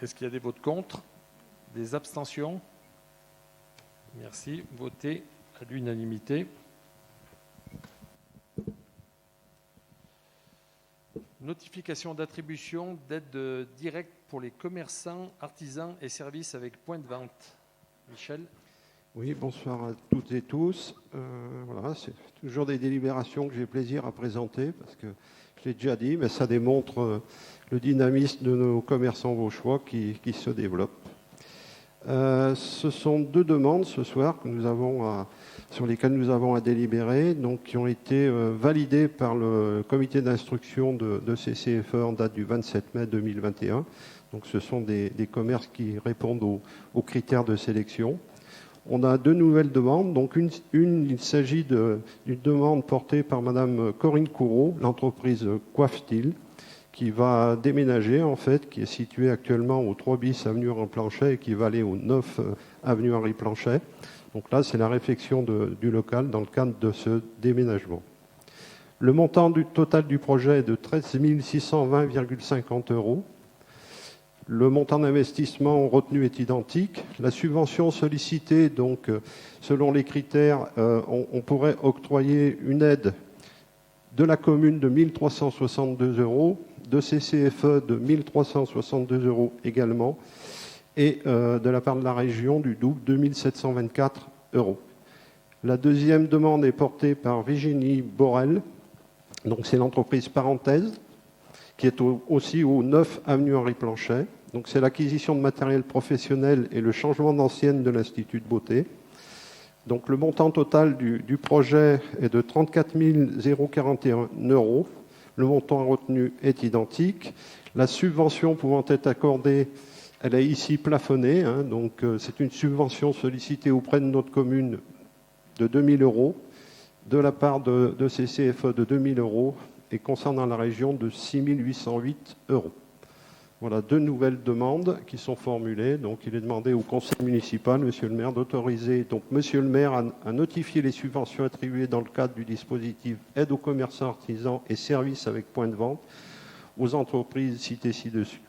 Est-ce qu'il y a des votes contre? Des abstentions? Merci. Voté à l'unanimité. Notification d'attribution d'aide directe pour les commerçants, artisans et services avec point de vente. Michel? Oui, bonsoir à toutes et tous. Voilà, c'est toujours des délibérations que j'ai plaisir à présenter parce que je l'ai déjà dit, mais ça démontre le dynamisme de nos commerçants vauchois qui se développent. Ce sont 2 demandes ce soir que nous avons sur lesquelles nous avons à délibérer, donc qui ont été validées par le comité d'instruction de CCFE en date du 27 mai 2021. Donc ce sont des commerces qui répondent aux critères de sélection. On a 2 nouvelles demandes. Donc il s'agit d'une demande portée par Madame Corinne Coureau, l'entreprise Coiffetil, qui va déménager, en fait, qui est situé actuellement au 3 bis avenue Henri Planchet et qui va aller au 9 avenue Henri Planchet. Donc là, c'est la réfection du local dans le cadre de ce déménagement. Le montant total du projet est de 13 620,50 €. Le montant d'investissement retenu est identique. La subvention sollicitée, donc, selon les critères, on pourrait octroyer une aide de la commune de 1 362 €, de CCFE de 1 362 € également, et de la part de la région du double, 2 724 €. La deuxième demande est portée par Virginie Borel, donc c'est l'entreprise Parenthèse, qui est aussi au 9 avenue Henri Planchet. Donc c'est l'acquisition de matériel professionnel et le changement d'ancienne de l'Institut de beauté. Donc le montant total du projet est de 34 041 €. Le montant retenu est identique. La subvention pouvant être accordée, elle est ici plafonnée. Donc c'est une subvention sollicitée auprès de notre commune de 2 000 €, de la part de CCFE de 2 000 € et concernant la région de 6 808 €. Voilà 2 nouvelles demandes qui sont formulées. Donc, il est demandé au conseil municipal, monsieur le maire, d'autoriser donc monsieur le maire à notifier les subventions attribuées dans le cadre du dispositif aide aux commerçants, artisans et services avec point de vente aux entreprises citées ci-dessus,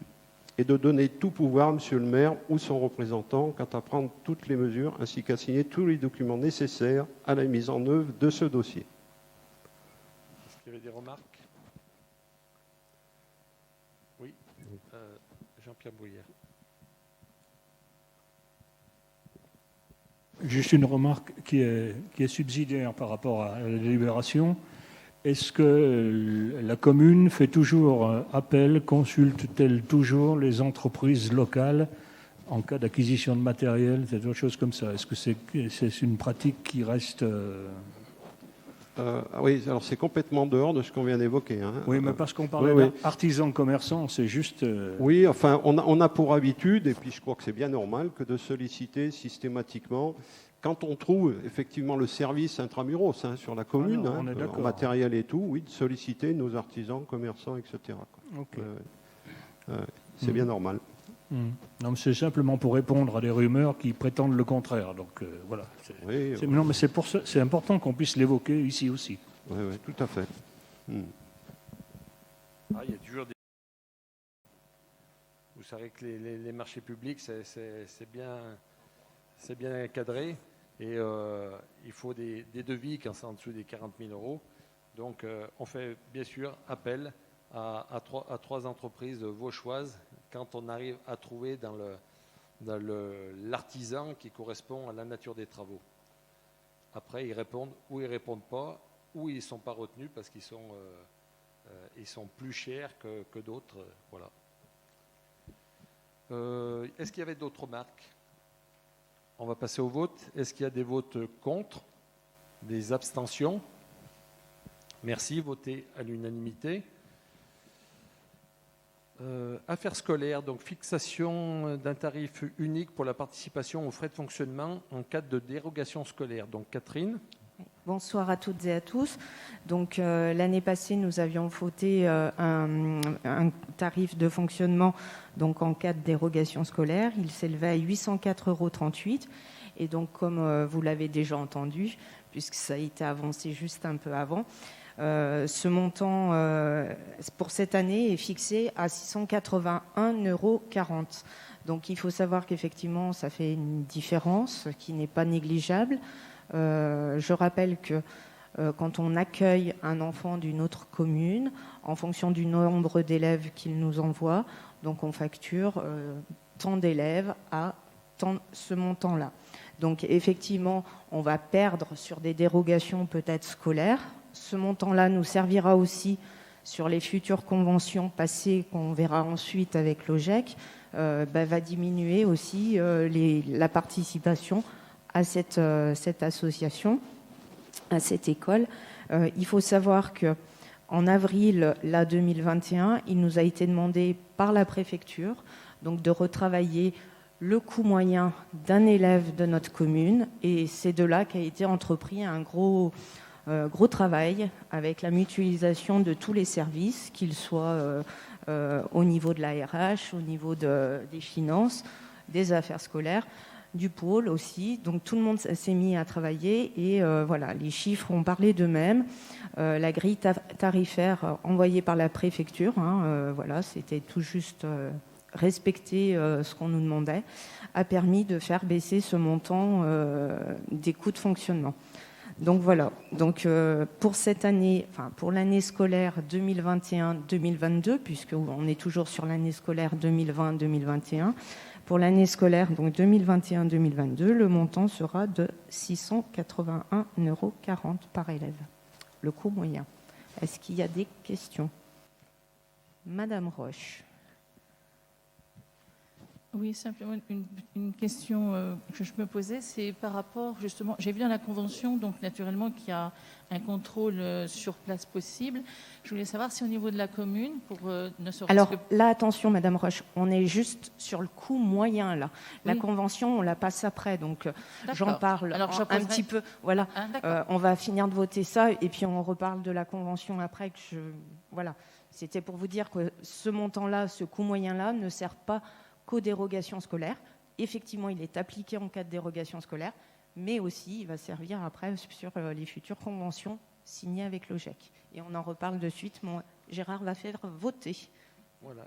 et de donner tout pouvoir à monsieur le maire ou son représentant quant à prendre toutes les mesures ainsi qu'à signer tous les documents nécessaires à la mise en œuvre de ce dossier. Est-ce qu'il y avait des remarques? Oui. Jean-Pierre Brouillère. Juste une remarque qui est subsidiaire par rapport à la délibération. Est-ce que la commune fait toujours appel, consulte-t-elle toujours les entreprises locales en cas d'acquisition de matériel, c'est autre chose comme ça? Est-ce que c'est une pratique qui reste... Oui, alors c'est complètement dehors de ce qu'on vient d'évoquer. Hein. Oui, mais parce qu'on parlait d'artisans commerçants, c'est juste... Oui, enfin, on a pour habitude, et puis je crois que c'est bien normal, que de solliciter systématiquement, quand on trouve effectivement le service intramuros sur la commune, en matériel et tout, oui, de solliciter nos artisans, commerçants, etc. Quoi. Okay. C'est bien normal. Non, mais c'est simplement pour répondre à des rumeurs qui prétendent le contraire. Donc voilà. Non, mais c'est important qu'on puisse l'évoquer ici aussi. Oui, tout à fait. Il y a toujours des... Vous savez que les marchés publics, c'est bien cadré. Et il faut des devis quand c'est en dessous des 40 000 euros. Donc on fait bien sûr appel à 3 entreprises vauchoises quand on arrive à trouver dans l'artisan qui correspond à la nature des travaux. Après, ils répondent ou ils ne répondent pas, ou ils ne sont pas retenus parce qu'ils sont plus chers que d'autres. Voilà. Est-ce qu'il y avait d'autres remarques? On va passer au vote. Est-ce qu'il y a des votes contre? Des abstentions? Merci. Votez à l'unanimité. Affaires scolaires, donc fixation d'un tarif unique pour la participation aux frais de fonctionnement en cas de dérogation scolaire. Donc Catherine. Bonsoir à toutes et à tous. Donc l'année passée, nous avions voté un tarif de fonctionnement donc en cas de dérogation scolaire. Il s'élevait à 804,38 €. Et donc, comme vous l'avez déjà entendu, puisque ça a été avancé juste un peu avant, ce montant pour cette année est fixé à 681,40 €. Donc il faut savoir qu'effectivement, ça fait une différence qui n'est pas négligeable. Je rappelle que quand on accueille un enfant d'une autre commune, en fonction du nombre d'élèves qu'il nous envoie, donc on facture tant d'élèves à tant ce montant-là. Donc effectivement, on va perdre sur des dérogations peut-être scolaires. Ce montant-là nous servira aussi sur les futures conventions passées qu'on verra ensuite avec l'OGEC, va diminuer aussi la participation à cette association, à cette école. Il faut savoir qu'en avril 2021, il nous a été demandé par la préfecture donc de retravailler le coût moyen d'un élève de notre commune, et c'est de là qu'a été entrepris un gros travail avec la mutualisation de tous les services, qu'ils soient au niveau de la RH, au niveau des finances, des affaires scolaires, du pôle aussi. Donc tout le monde s'est mis à travailler et voilà, les chiffres ont parlé d'eux-mêmes. La grille tarifaire envoyée par la préfecture, voilà, c'était tout juste respecter ce qu'on nous demandait, a permis de faire baisser ce montant des coûts de fonctionnement. Donc voilà, donc pour cette année, enfin pour l'année scolaire 2021-2022, puisqu'on est toujours sur l'année scolaire 2020-2021, pour l'année scolaire donc 2021-2022, le montant sera de 681,40 € par élève, le coût moyen. Est-ce qu'il y a des questions? Madame Roche. Oui, simplement une question que je me posais, c'est par rapport justement, j'ai vu dans la convention, donc naturellement qu'il y a un contrôle sur place possible. Je voulais savoir si au niveau de la commune, pour ne serait-ce Alors que... là, attention Madame Roche, on est juste sur le coût moyen là. La convention, on la passe après, donc j'en parle un petit peu. Voilà, on va finir de voter ça et puis on reparle de la convention après. Voilà. C'était pour vous dire que ce montant-là, ce coût moyen-là, ne sert pas qu'aux dérogations scolaires. Effectivement, il est appliqué en cas de dérogation scolaire, mais aussi il va servir après sur les futures conventions signées avec l'OGEC. Et on en reparle de suite. Gérard va faire voter. Voilà.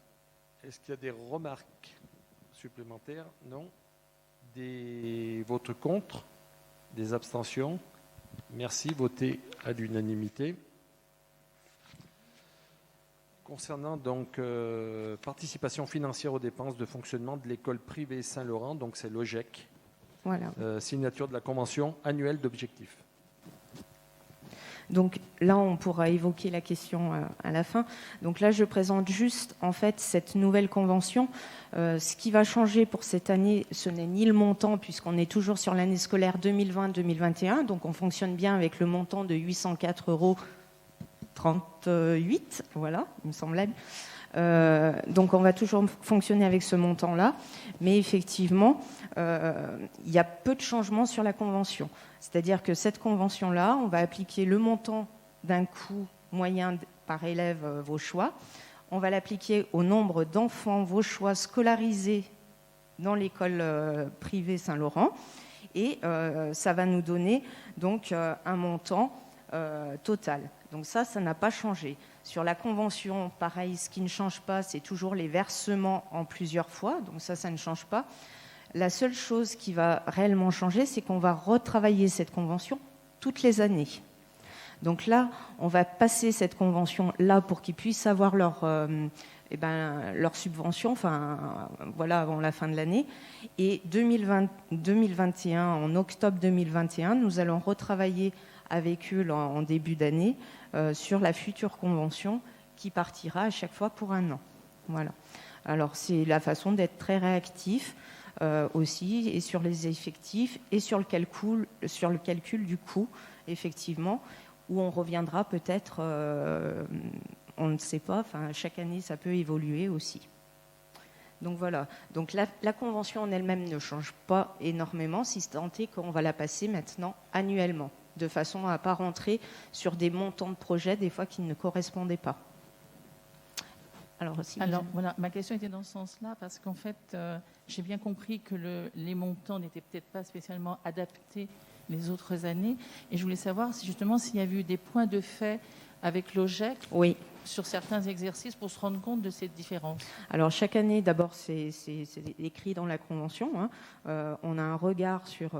Est-ce qu'il y a des remarques supplémentaires? Non. Des votes contre? Des abstentions? Merci. Voté à l'unanimité. Concernant donc participation financière aux dépenses de fonctionnement de l'école privée Saint-Laurent, donc c'est l'OGEC. Voilà. Signature de la convention annuelle d'objectifs. Donc là, on pourra évoquer la question à la fin. Donc là, je présente juste en fait cette nouvelle convention. Ce qui va changer pour cette année, ce n'est ni le montant, puisqu'on est toujours sur l'année scolaire 2020-2021. Donc on fonctionne bien avec le montant de 804,38 €. Voilà, il me semblait. Donc on va toujours fonctionner avec ce montant-là. Mais effectivement, il y a peu de changements sur la convention. C'est-à-dire que cette convention-là, on va appliquer le montant d'un coût moyen par élève vauchois. On va l'appliquer au nombre d'enfants vauchois scolarisés dans l'école privée Saint-Laurent. Et ça va nous donner donc un montant total. Donc ça n'a pas changé. Sur la convention, pareil, ce qui ne change pas, c'est toujours les versements en plusieurs fois. Donc ça ne change pas. La seule chose qui va réellement changer, c'est qu'on va retravailler cette convention toutes les années. Donc là, on va passer cette convention-là pour qu'ils puissent avoir leur subvention, voilà, avant la fin de l'année. Et 2021, en octobre 2021, nous allons retravailler avec eux en début d'année sur la future convention qui partira à chaque fois pour 1 an. Voilà. Alors, c'est la façon d'être très réactif aussi, et sur les effectifs, et sur le calcul du coût, effectivement, où on reviendra peut-être, on ne sait pas, chaque année, ça peut évoluer aussi. Donc voilà. Donc la convention en elle-même ne change pas énormément, si tant est qu'on va la passer maintenant annuellement, de façon à ne pas rentrer sur des montants de projets, des fois, qui ne correspondaient pas. Alors voilà, ma question était dans ce sens-là, parce qu'en fait, j'ai bien compris que les montants n'étaient peut-être pas spécialement adaptés les autres années. Et je voulais savoir s'il y avait eu des points de fait avec l'OGEC sur certains exercices pour se rendre compte de cette différence. Alors chaque année, d'abord, c'est écrit dans la convention. On a un regard sur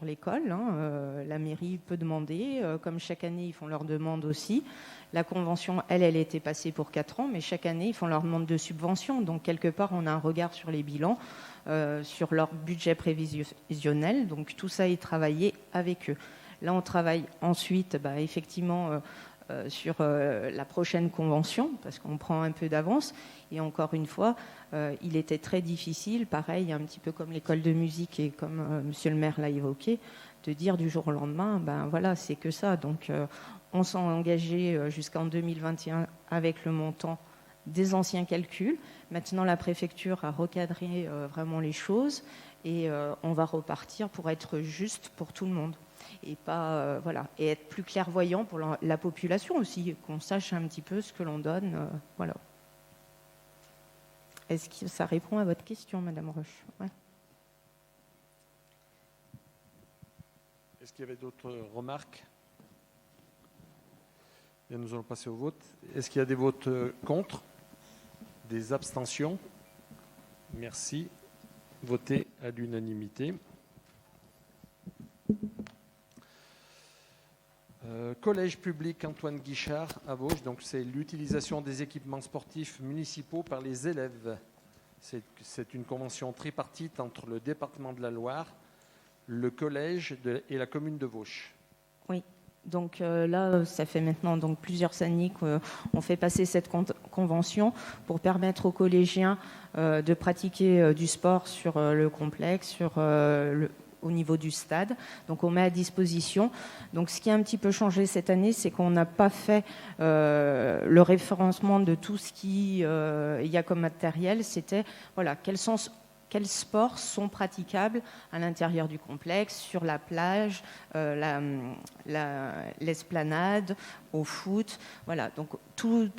l'école. La mairie peut demander. Comme chaque année, ils font leur demande aussi. La convention, elle était passée pour 4 ans, mais chaque année, ils font leur demande de subvention. Donc quelque part, on a un regard sur les bilans, sur leur budget prévisionnel. Donc tout ça est travaillé avec eux. Là, on travaille ensuite, effectivement, sur la prochaine convention, parce qu'on prend un peu d'avance. Et encore une fois, il était très difficile, pareil, un petit peu comme l'école de musique et comme monsieur le maire l'a évoqué, de dire du jour au lendemain, voilà, c'est que ça. Donc, on s'est engagé jusqu'en 2021 avec le montant des anciens calculs. Maintenant, la préfecture a recadré vraiment les choses et on va repartir pour être juste pour tout le monde. Et pas et être plus clairvoyant pour la population aussi, qu'on sache un petit peu ce que l'on donne, voilà. Est-ce que ça répond à votre question, Madame Roche? Est-ce qu'il y avait d'autres remarques? Bien, nous allons passer au vote. Est-ce qu'il y a des votes contre? Des abstentions? Merci. Voté à l'unanimité. Collège public Antoine Guichard à Vosges, donc c'est l'utilisation des équipements sportifs municipaux par les élèves. C'est une convention tripartite entre le département de la Loire, le collège et la commune de Vosges. Oui, donc là, ça fait maintenant plusieurs années qu'on fait passer cette convention pour permettre aux collégiens de pratiquer du sport sur le complexe, au niveau du stade. Donc on met à disposition. Donc ce qui a un petit peu changé cette année, c'est qu'on n'a pas fait le référencement de tout ce qu'il y a comme matériel. C'était quels sont quels sports sont praticables à l'intérieur du complexe, sur la plage, l'esplanade, au foot. Voilà, donc tous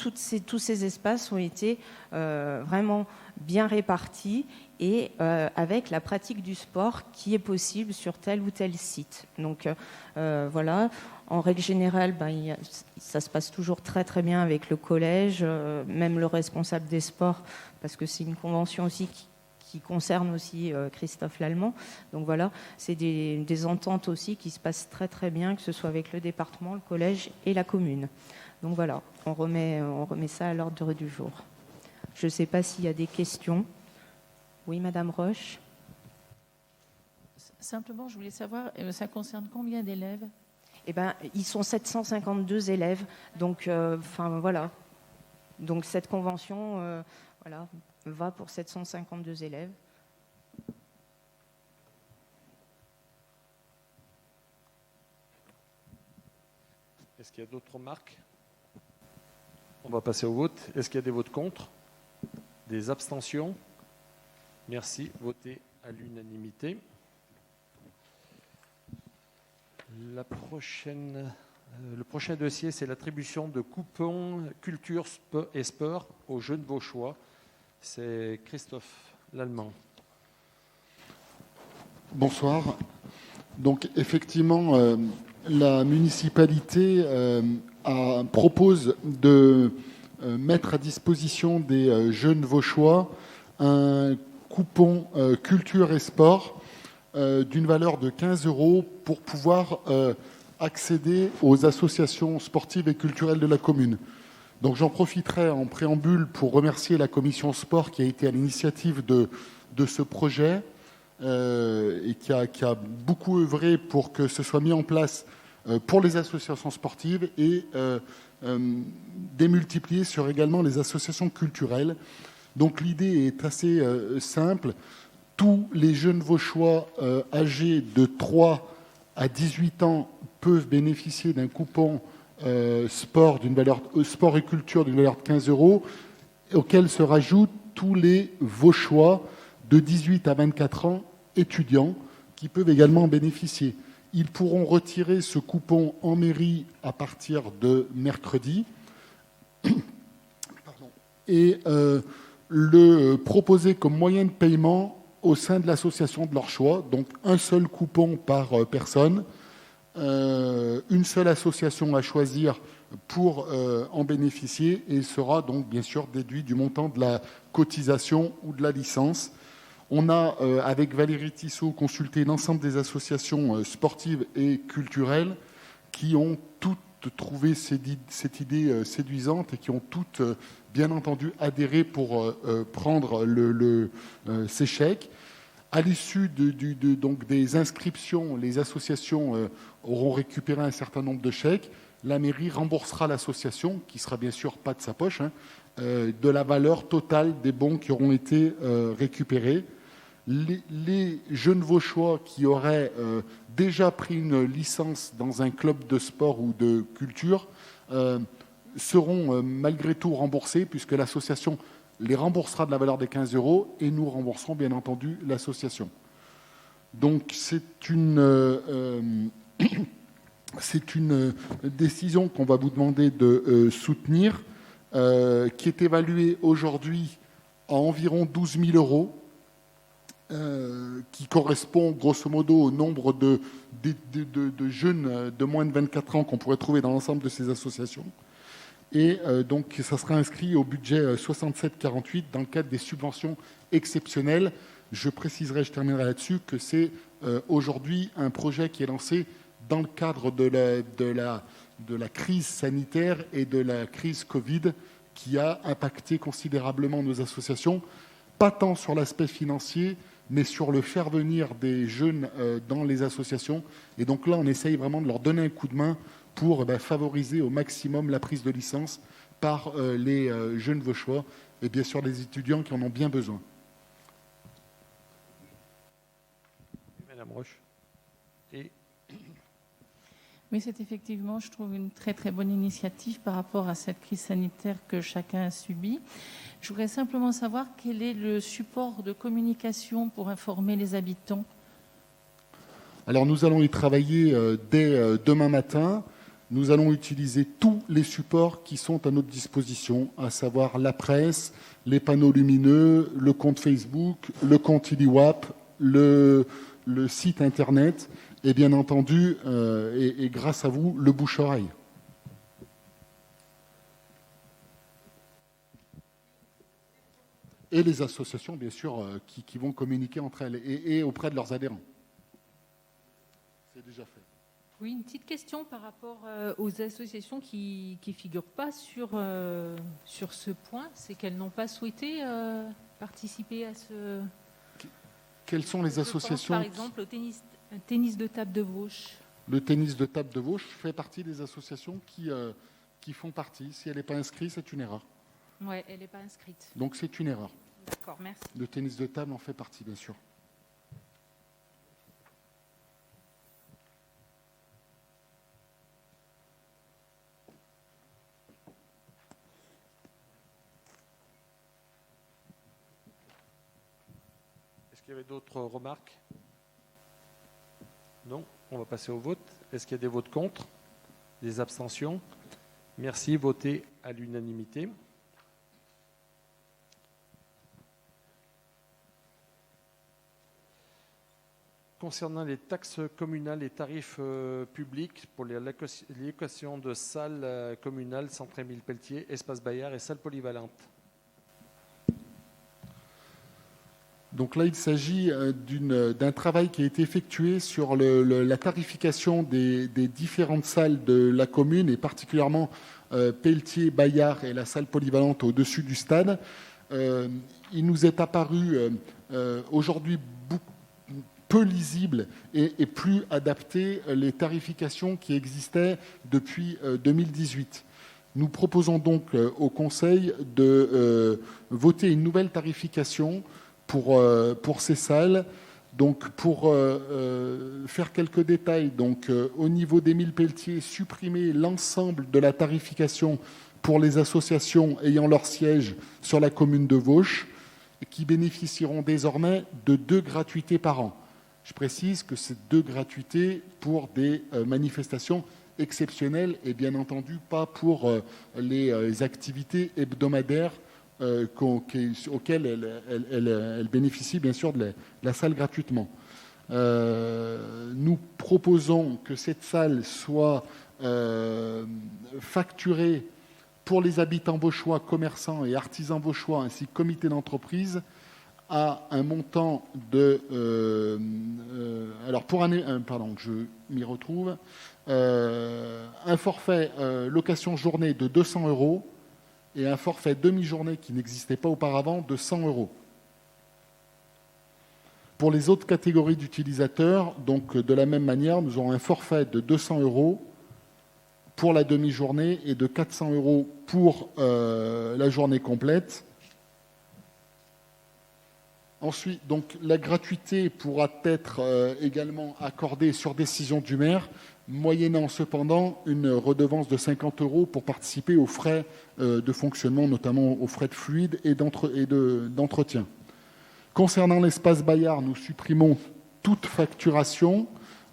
ces espaces ont été vraiment bien répartis et avec la pratique du sport qui est possible sur tel ou tel site. Donc voilà, en règle générale, ça se passe toujours très très bien avec le collège, même le responsable des sports, parce que c'est une convention aussi qui concerne aussi Christophe Lallemand. Donc voilà, c'est des ententes aussi qui se passent très très bien, que ce soit avec le département, le collège et la commune. Donc voilà, on remet ça à l'ordre du jour. Je ne sais pas s'il y a des questions. Oui, Madame Roche. Simplement, je voulais savoir, ça concerne combien d'élèves ? Eh ben, ils sont 752 élèves. Donc, voilà. Donc cette convention, va pour 752 élèves. Est-ce qu'il y a d'autres remarques ? On va passer au vote. Est-ce qu'il y a des votes contre ? Des abstentions ? Merci. Votez à l'unanimité. Le prochain dossier, c'est l'attribution de coupons culture et sport aux jeunes Vauchois. C'est Christophe Lallemand. Bonsoir. Donc effectivement, la municipalité propose de mettre à disposition des jeunes Vauchois un coupon culture et sport d'une valeur de 15 € pour pouvoir accéder aux associations sportives et culturelles de la commune. Donc j'en profiterai en préambule pour remercier la commission sport qui a été à l'initiative de ce projet et qui a beaucoup œuvré pour que ce soit mis en place pour les associations sportives et démultiplié sur également les associations culturelles. Donc l'idée est assez simple. Tous les jeunes Vauchois âgés de 3 à 18 ans peuvent bénéficier d'un coupon sport et culture d'une valeur de 15 €, auquel se rajoutent tous les Vauchois de 18 à 24 ans étudiants qui peuvent également en bénéficier. Ils pourront retirer ce coupon en mairie à partir de mercredi et le proposer comme moyen de paiement au sein de l'association de leur choix. Donc un seul coupon par personne, une seule association à choisir pour en bénéficier et sera donc bien sûr déduit du montant de la cotisation ou de la licence. On a, avec Valérie Tissot, consulté l'ensemble des associations sportives et culturelles qui ont toutes trouvé cette idée séduisante et qui ont toutes, bien entendu, adhéré pour prendre ces chèques. À l'issue donc des inscriptions, les associations auront récupéré un certain nombre de chèques. La mairie remboursera l'association, qui sera bien sûr pas de sa poche, de la valeur totale des bons qui auront été récupérés. Les jeunes Vauchois qui auraient déjà pris une licence dans un club de sport ou de culture seront malgré tout remboursés puisque l'association les remboursera de la valeur des 15 € et nous rembourserons bien entendu l'association. Donc c'est une décision qu'on va vous demander de soutenir, qui est évaluée aujourd'hui à environ 12 000 €, qui correspond grosso modo au nombre de jeunes de moins de 24 ans qu'on pourrait trouver dans l'ensemble de ces associations. Et donc ça sera inscrit au budget 67-48 dans le cadre des subventions exceptionnelles. Je préciserai, je terminerai là-dessus, que c'est aujourd'hui un projet qui est lancé dans le cadre de la crise sanitaire et de la crise Covid qui a impacté considérablement nos associations, pas tant sur l'aspect financier, mais sur le faire venir des jeunes dans les associations. Et donc là, on essaye vraiment de leur donner un coup de main pour favoriser au maximum la prise de licence par les jeunes Vauchois et bien sûr les étudiants qui en ont bien besoin. Madame Roche. Et... Oui, c'est effectivement, je trouve, une très très bonne initiative par rapport à cette crise sanitaire que chacun a subie. Je voudrais simplement savoir quel est le support de communication pour informer les habitants. Alors nous allons y travailler dès demain matin. Nous allons utiliser tous les supports qui sont à notre disposition, à savoir la presse, les panneaux lumineux, le compte Facebook, le compte ILIWAP, le site Internet et bien entendu, et grâce à vous, le bouche-oreille. Et les associations, bien sûr, qui vont communiquer entre elles et auprès de leurs adhérents. C'est déjà fait. Oui, une petite question par rapport aux associations qui ne figurent pas sur ce point. C'est qu'elles n'ont pas souhaité participer à ce... Quelles sont les associations? Par exemple, au tennis de table de Vauche. Le tennis de table de Vauche fait partie des associations qui font partie. Si elle n'est pas inscrite, c'est une erreur. Oui, elle n'est pas inscrite. Donc c'est une erreur. D'accord, merci. Le tennis de table en fait partie, bien sûr. Est-ce qu'il y avait d'autres remarques? Non, on va passer au vote. Est-ce qu'il y a des votes contre? Des abstentions? Merci, votez à l'unanimité. Concernant les taxes communales et tarifs publics pour les locations de salles communales, Centre Émile Pelletier, Espace Bayard et salles polyvalentes. Donc là, il s'agit d'un travail qui a été effectué sur la tarification des différentes salles de la commune, et particulièrement Pelletier, Bayard et la salle polyvalente au-dessus du stade. Il nous est apparu aujourd'hui peu lisible et plus adapté les tarifications qui existaient depuis 2018. Nous proposons donc au Conseil de voter une nouvelle tarification pour ces salles. Donc, pour faire quelques détails, donc, au niveau d'Émile Pelletier, supprimer l'ensemble de la tarification pour les associations ayant leur siège sur la commune de Vauche, qui bénéficieront désormais de 2 gratuités par an. Je précise que c'est 2 gratuités pour des manifestations exceptionnelles et bien entendu pas pour les activités hebdomadaires auxquelles elle bénéficie bien sûr de la salle gratuitement. Nous proposons que cette salle soit facturée pour les habitants vauchois, commerçants et artisans vauchois ainsi que comités d'entreprise à un montant de... alors pour pardon, je m'y retrouve. Un forfait location journée de 200 € et un forfait demi-journée qui n'existait pas auparavant de 100 €. Pour les autres catégories d'utilisateurs, donc de la même manière, nous aurons un forfait de 200 € pour la demi-journée et de 400 € pour la journée complète. Ensuite, donc, la gratuité pourra être également accordée sur décision du maire, moyennant cependant une redevance de 50 € pour participer aux frais de fonctionnement, notamment aux frais de fluide et d'entretien. Concernant l'espace Bayard, nous supprimons toute facturation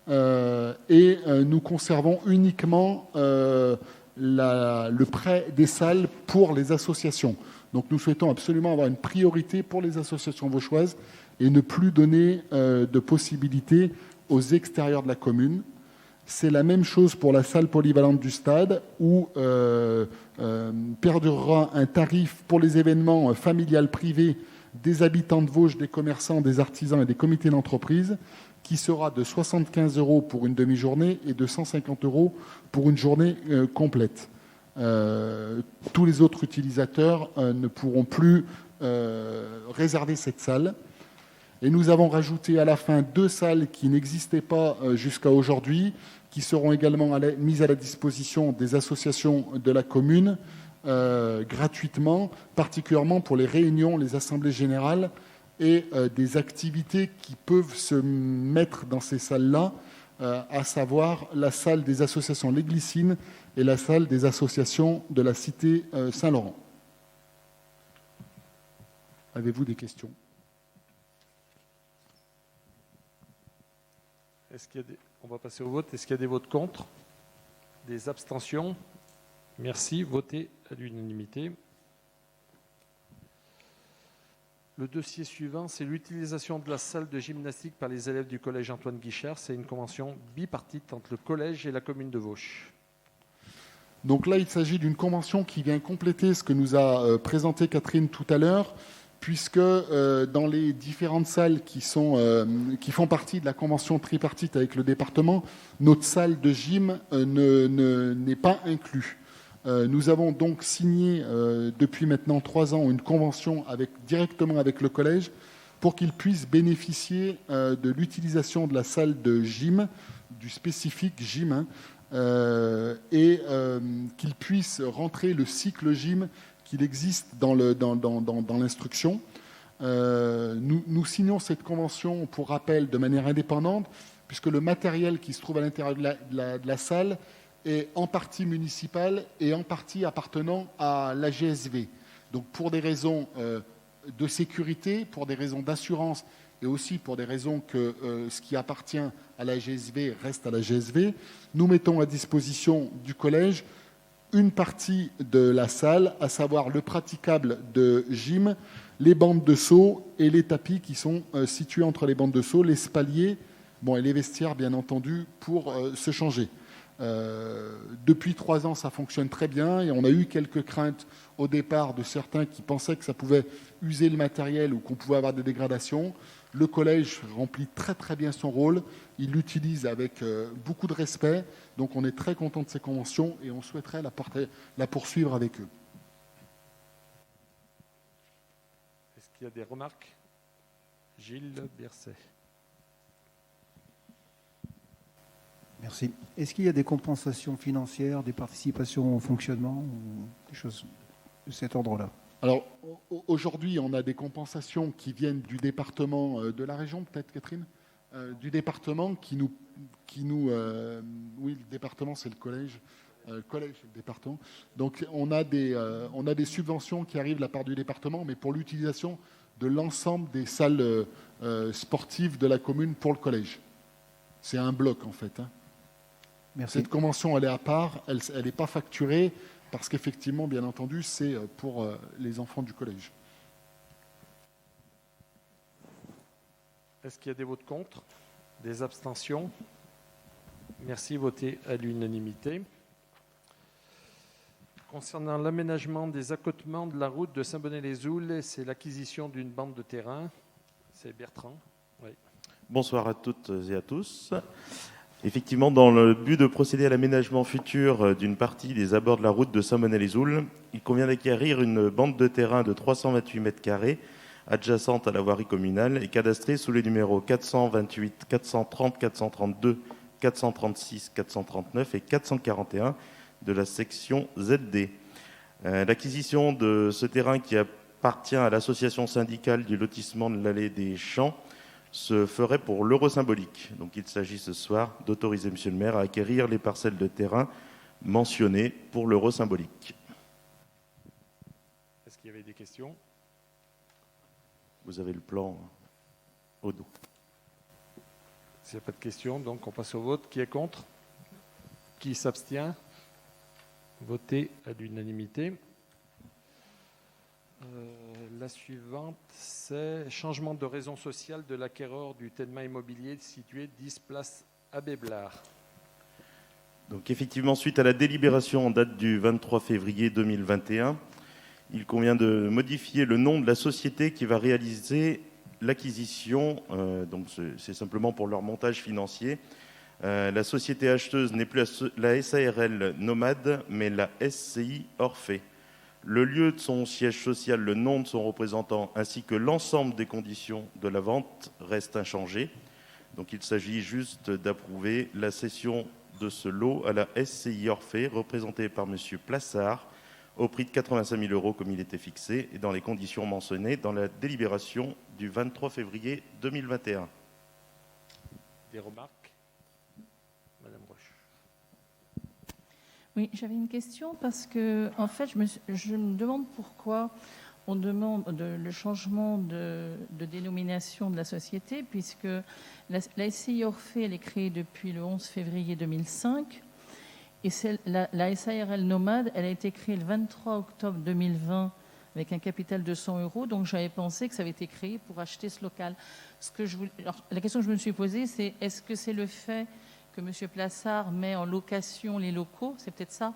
et nous conservons uniquement le prêt des salles pour les associations. Donc nous souhaitons absolument avoir une priorité pour les associations vauchoises et ne plus donner de possibilités aux extérieurs de la commune. C'est la même chose pour la salle polyvalente du stade où perdurera un tarif pour les événements familiales privés des habitants de Vosges, des commerçants, des artisans et des comités d'entreprise qui sera de 75 € pour une demi-journée et de 150 € pour une journée complète. Tous les autres utilisateurs ne pourront plus réserver cette salle. Et nous avons rajouté à la fin 2 salles qui n'existaient pas jusqu'à aujourd'hui, qui seront également mises à la disposition des associations de la commune gratuitement, particulièrement pour les réunions, les assemblées générales et des activités qui peuvent se mettre dans ces salles-là, à savoir la salle des associations Les Glycines et la salle des associations de la cité Saint-Laurent. Avez-vous des questions ? On va passer au vote. Est-ce qu'il y a des votes contre ? Des abstentions ? Merci. Voté à l'unanimité. Le dossier suivant, c'est l'utilisation de la salle de gymnastique par les élèves du collège Antoine Guichard. C'est une convention bipartite entre le collège et la commune de Vauches. Donc là, il s'agit d'une convention qui vient compléter ce que nous a présenté Catherine tout à l'heure, puisque dans les différentes salles qui font partie de la convention tripartite avec le département, notre salle de gym n'est pas inclue. Nous avons donc signé depuis maintenant 3 ans une convention directement avec le collège pour qu'il puisse bénéficier de l'utilisation de la salle de gym, du spécifique gym, et qu'il puisse rentrer le cycle gym qu'il existe dans l'instruction. Nous signons cette convention, pour rappel, de manière indépendante, puisque le matériel qui se trouve à l'intérieur de la salle est en partie municipal et en partie appartenant à la GSV. Donc pour des raisons de sécurité, pour des raisons d'assurance et aussi pour des raisons que ce qui appartient à la GSV reste à la GSV, nous mettons à disposition du collège une partie de la salle, à savoir le praticable de gym, les bandes de saut et les tapis qui sont situés entre les bandes de saut, les spaliers, et les vestiaires bien entendu pour se changer. Depuis 3 ans, ça fonctionne très bien et on a eu quelques craintes au départ de certains qui pensaient que ça pouvait user le matériel ou qu'on pouvait avoir des dégradations. Le collège remplit très très bien son rôle, il l'utilise avec beaucoup de respect, donc on est très content de ces conventions et on souhaiterait la poursuivre avec eux. Est-ce qu'il y a des remarques ? Gilles Berset. Merci. Est-ce qu'il y a des compensations financières, des participations au fonctionnement ou des choses de cet ordre-là ? Alors, aujourd'hui, on a des compensations qui viennent du département de la région, peut-être, Catherine ? Du département qui nous oui, le département, c'est le collège. Collège, c'est le département. Donc, on a des subventions qui arrivent de la part du département, mais pour l'utilisation de l'ensemble des salles sportives de la commune pour le collège. C'est un bloc, en fait. Merci. Cette convention, elle est à part, elle n'est pas facturée, parce qu'effectivement, bien entendu, c'est pour les enfants du collège. Est-ce qu'il y a des votes contre ? Des abstentions ? Merci, voté à l'unanimité. Concernant l'aménagement des accotements de la route de Saint-Bonnet-les-Oules, c'est l'acquisition d'une bande de terrain. C'est Bertrand. Oui. Bonsoir à toutes et à tous. Effectivement, dans le but de procéder à l'aménagement futur d'une partie des abords de la route de Saint-Bonnet-les-Oules, il convient d'acquérir une bande de terrain de 328 mètres carrés adjacente à la voirie communale et cadastrée sous les numéros 428, 430, 432, 436, 439 et 441 de la section ZD. L'acquisition de ce terrain qui appartient à l'association syndicale du lotissement de l'allée des Champs se ferait pour l'euro symbolique. Donc il s'agit ce soir d'autoriser Monsieur le maire à acquérir les parcelles de terrain mentionnées pour l'euro symbolique. Est-ce qu'il y avait des questions ? Vous avez le plan au dos. S'il n'y a pas de questions, donc on passe au vote. Qui est contre ? Qui s'abstient ? Voté à l'unanimité. La suivante, c'est changement de raison sociale de l'acquéreur du Telma Immobilier situé 10 place Abbé Blard. Donc effectivement, suite à la délibération en date du 23 février 2021, il convient de modifier le nom de la société qui va réaliser l'acquisition. Donc c'est simplement pour leur montage financier. La société acheteuse n'est plus la SARL Nomade, mais la SCI Orphée. Le lieu de son siège social, le nom de son représentant, ainsi que l'ensemble des conditions de la vente restent inchangés. Donc il s'agit juste d'approuver la cession de ce lot à la SCI Orphée, représentée par M. Plassard, au prix de 85 000 € comme il était fixé, et dans les conditions mentionnées dans la délibération du 23 février 2021. Des remarques ? Oui, j'avais une question parce que, en fait, je me demande pourquoi on demande le changement de dénomination de la société, puisque la SCI Orphée, elle est créée depuis le 11 février 2005, et la SARL Nomade, elle a été créée le 23 octobre 2020 avec un capital de 100 €, donc j'avais pensé que ça avait été créé pour acheter ce local. Alors, la question que je me suis posée, c'est est-ce que c'est le fait que M. Plassard met en location les locaux? C'est peut-être ça?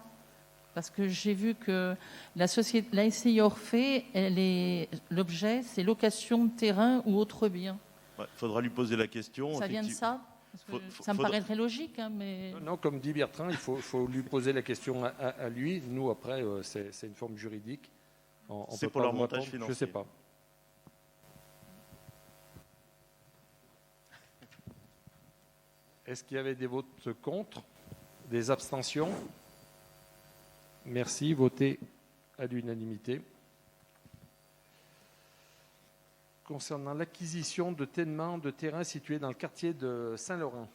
Parce que j'ai vu que la SCI Orphée, l'objet, c'est location de terrain ou autre bien. Il faudra lui poser la question. Ça vient de ça? Ça me paraît très logique. Hein, mais... Non, comme dit Bertrand, il faut lui poser la question à lui. Nous, après, c'est une forme juridique. C'est pour leur montage financier. Je ne sais pas. Est-ce qu'il y avait des votes contre? Des abstentions? Merci. Voté à l'unanimité. Concernant l'acquisition de tènement de terrains situés dans le quartier de Saint-Laurent.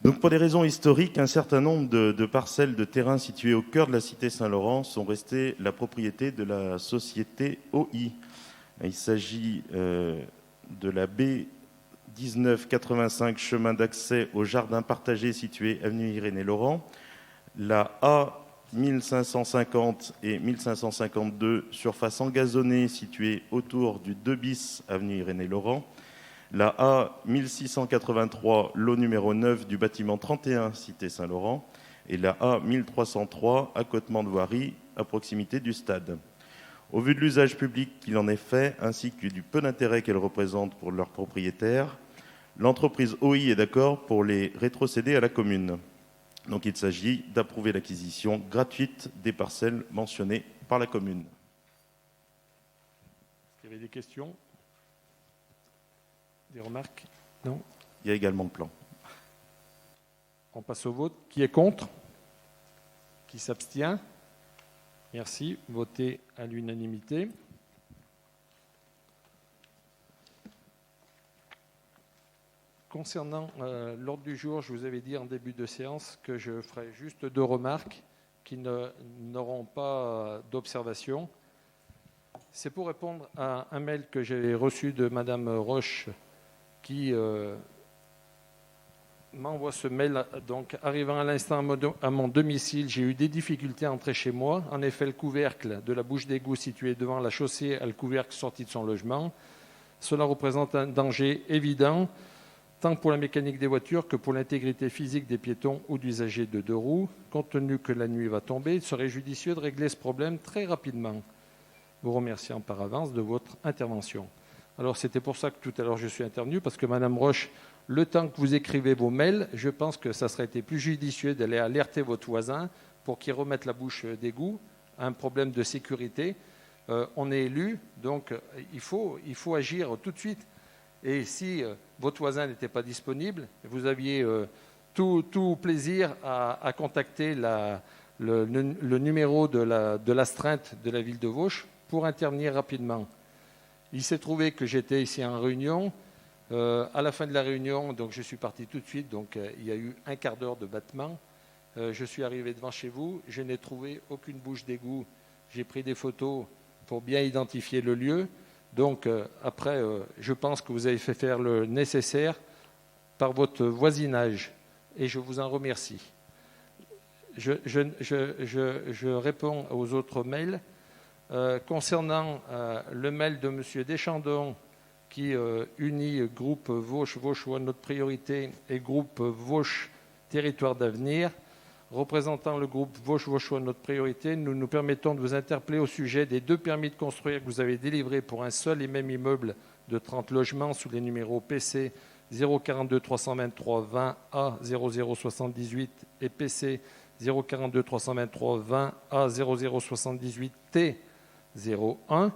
Donc, pour des raisons historiques, un certain nombre de parcelles de terrains situées au cœur de la cité Saint-Laurent sont restées la propriété de la société OI. Il s'agit de la B1985 chemin d'accès au jardin partagé situé avenue Irénée-Laurent, la A1550 et 1552 surface engazonnée située autour du 2 bis avenue Irénée-Laurent, la A1683 lot numéro 9 du bâtiment 31 cité Saint-Laurent et la A1303 accotement de voirie à proximité du stade. Au vu de l'usage public qu'il en est fait, ainsi que du peu d'intérêt qu'elle représente pour leurs propriétaires, l'entreprise OI est d'accord pour les rétrocéder à la commune. Donc il s'agit d'approuver l'acquisition gratuite des parcelles mentionnées par la commune. Est-ce qu'il y avait des questions? Des remarques? Non? Il y a également le plan. On passe au vote. Qui est contre? Qui s'abstient? Merci. Voté à l'unanimité. Concernant l'ordre du jour, je vous avais dit en début de séance que je ferai juste 2 remarques qui n'auront pas d'observation. C'est pour répondre à un mail que j'ai reçu de Madame Roche qui m'envoie ce mail. Donc, arrivant à l'instant à mon domicile, j'ai eu des difficultés à entrer chez moi. En effet, le couvercle de la bouche d'égout située devant la chaussée a le couvercle sorti de son logement. Cela représente un danger évident, tant pour la mécanique des voitures que pour l'intégrité physique des piétons ou d'usagers de 2 roues. Compte tenu que la nuit va tomber, il serait judicieux de régler ce problème très rapidement. Vous remerciant par avance de votre intervention. Alors, c'était pour ça que tout à l'heure je suis intervenu, parce que Madame Roche, le temps que vous écrivez vos mails, je pense que ça serait été plus judicieux d'aller alerter votre voisin pour qu'il remette la bouche d'égout, un problème de sécurité. On est élu, donc il faut agir tout de suite. Et si votre voisin n'était pas disponible, vous aviez tout plaisir à contacter le numéro de l'astreinte de la ville de Vauche pour intervenir rapidement. Il s'est trouvé que j'étais ici en réunion. À la fin de la réunion, donc je suis parti tout de suite. Donc il y a eu un quart d'heure de battement. Je suis arrivé devant chez vous. Je n'ai trouvé aucune bouche d'égout. J'ai pris des photos pour bien identifier le lieu. Donc après, je pense que vous avez fait faire le nécessaire par votre voisinage. Et je vous en remercie. Je réponds aux autres mails. Concernant le mail de M. Deschandons qui unit groupe Vauche-Vauchois Notre Priorité et groupe Vauche Territoire d'Avenir, représentant le groupe Vauche-Vauchois Notre Priorité, nous nous permettons de vous interpeller au sujet des 2 permis de construire que vous avez délivrés pour un seul et même immeuble de 30 logements sous les numéros PC 042 323 20 A 0078 et PC 042 323 20 A 0078 T 01.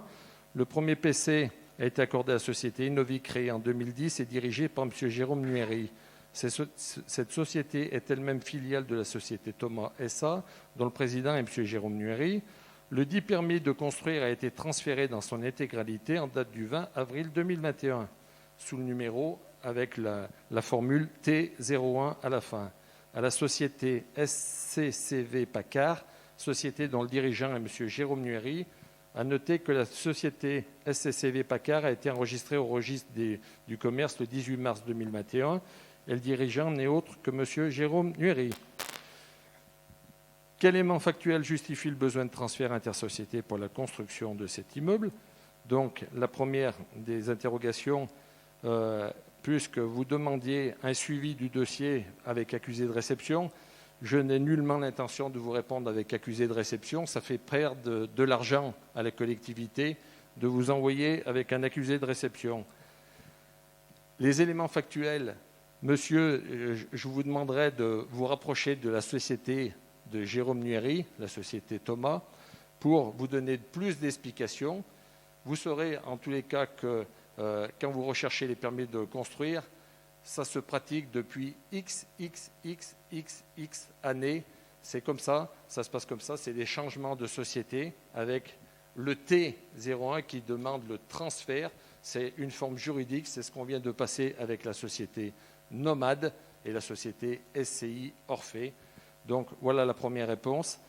Le premier PC a été accordé à la société Innovi créée en 2010 et dirigée par M. Jérôme Nuéry. Cette société est elle-même filiale de la société Thomas SA, dont le président est M. Jérôme Nuéry. Le dit permis de construire a été transféré dans son intégralité en date du 20 avril 2021, sous le numéro avec la formule T01 à la fin. à la société SCCV PACCAR, société dont le dirigeant est M. Jérôme Nuéry. À noter que la société SCCV PACCAR a été enregistrée au registre du commerce le 18 mars 2021 et le dirigeant n'est autre que M. Jérôme Nuéry. Quel élément factuel justifie le besoin de transfert intersociété pour la construction de cet immeuble? Donc, la première des interrogations, puisque vous demandiez un suivi du dossier avec accusé de réception, je n'ai nullement l'intention de vous répondre avec accusé de réception. Ça fait perdre de l'argent à la collectivité de vous envoyer avec un accusé de réception. Les éléments factuels, monsieur, je vous demanderai de vous rapprocher de la société de Jérôme Nuéry, la société Thomas, pour vous donner plus d'explications. Vous saurez en tous les cas que quand vous recherchez les permis de construire, ça se pratique depuis X années. C'est comme ça se passe comme ça. C'est des changements de société avec le T01 qui demande le transfert. C'est une forme juridique. C'est ce qu'on vient de passer avec la société Nomade et la société SCI Orphée. Donc voilà la première réponse.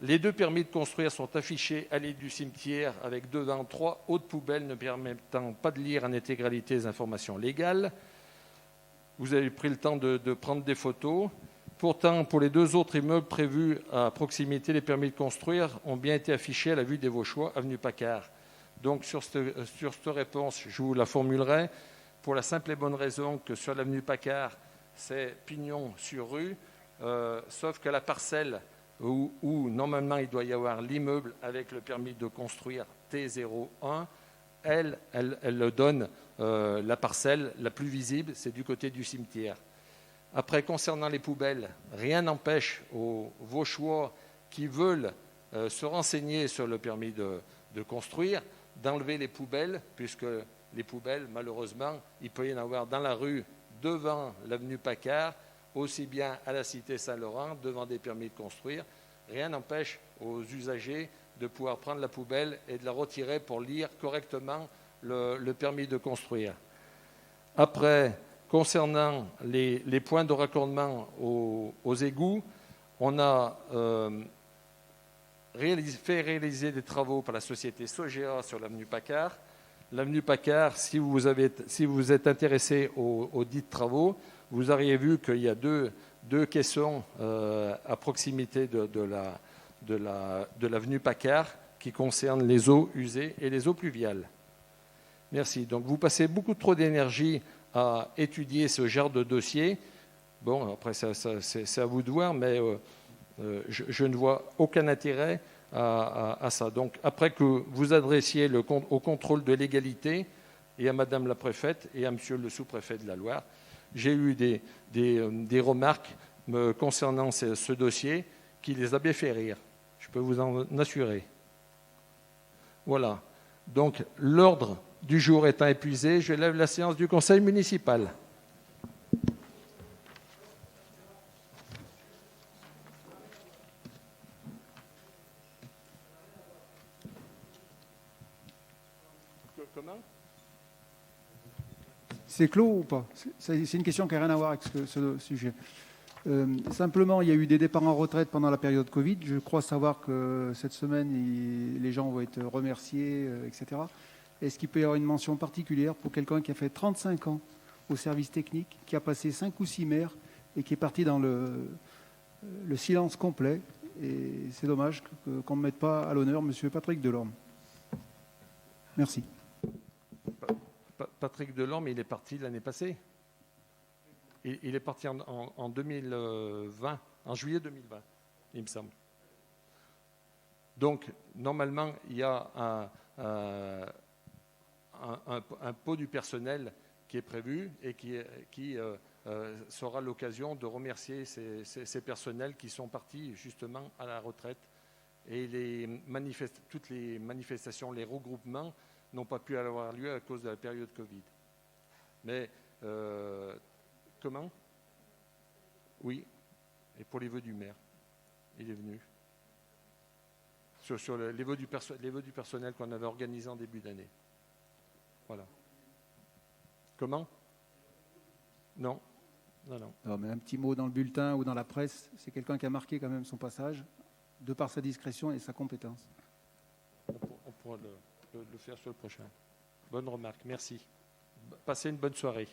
Les 2 permis de construire sont affichés à l'île du cimetière avec devant 3 hautes poubelles ne permettant pas de lire en intégralité les informations légales. Vous avez pris le temps de prendre des photos. Pourtant, pour les 2 autres immeubles prévus à proximité, les permis de construire ont bien été affichés à la vue des Vauchois, avenue Paccard. Donc sur cette réponse, je vous la formulerai pour la simple et bonne raison que sur l'avenue Paccard, c'est pignon sur rue, sauf que la parcelle où normalement il doit y avoir l'immeuble avec le permis de construire T01, elle le donne la parcelle la plus visible, c'est du côté du cimetière. Après, concernant les poubelles, rien n'empêche aux Vauchois qui veulent se renseigner sur le permis de construire d'enlever les poubelles, puisque les poubelles, malheureusement, il peut y en avoir dans la rue devant l'avenue Paccard, aussi bien à la cité Saint-Laurent, devant des permis de construire. Rien n'empêche aux usagers de pouvoir prendre la poubelle et de la retirer pour lire correctement le permis de construire. Après, concernant les points de raccordement aux égouts, on a fait réaliser des travaux par la société Sogea sur l'avenue Paccard. L'avenue Paccard, si vous êtes intéressé aux dits travaux, vous auriez vu qu'il y a deux caissons à proximité de l'avenue Paccard qui concernent les eaux usées et les eaux pluviales. Merci. Donc vous passez beaucoup trop d'énergie à étudier ce genre de dossier. Bon, après, c'est à vous de voir, mais je ne vois aucun intérêt à ça. Donc après que vous adressiez au contrôle de légalité et à Madame la préfète et à Monsieur le sous-préfet de la Loire, j'ai eu des remarques concernant ce dossier qui les a bien fait rire. Je peux vous en assurer. Voilà. Donc, l'ordre du jour étant épuisé, je lève la séance du conseil municipal. Comment ? C'est clos ou pas? C'est une question qui n'a rien à voir avec ce sujet. Simplement, il y a eu des départs en retraite pendant la période Covid. Je crois savoir que cette semaine, les gens vont être remerciés, etc. Est-ce qu'il peut y avoir une mention particulière pour quelqu'un qui a fait 35 ans au service technique, qui a passé 5 ou 6 maires et qui est parti dans le silence complet? Et c'est dommage qu'on ne mette pas à l'honneur M. Patrick Delorme. Merci. Patrick Delorme, il est parti l'année passée. Il est parti en 2020, en juillet 2020, il me semble. Donc, normalement, il y a un pot du personnel qui est prévu et qui sera l'occasion de remercier ces personnels qui sont partis justement à la retraite. Et toutes les manifestations, les regroupements n'ont pas pu avoir lieu à cause de la période Covid. Mais, comment ? Oui, et pour les vœux du maire, il est venu. Sur les vœux du personnel qu'on avait organisés en début d'année. Voilà. Comment ? Non. Non. Non, mais un petit mot dans le bulletin ou dans la presse, c'est quelqu'un qui a marqué quand même son passage, de par sa discrétion et sa compétence. On pourra le faire sur le prochain. Bonne remarque, merci. Passez une bonne soirée.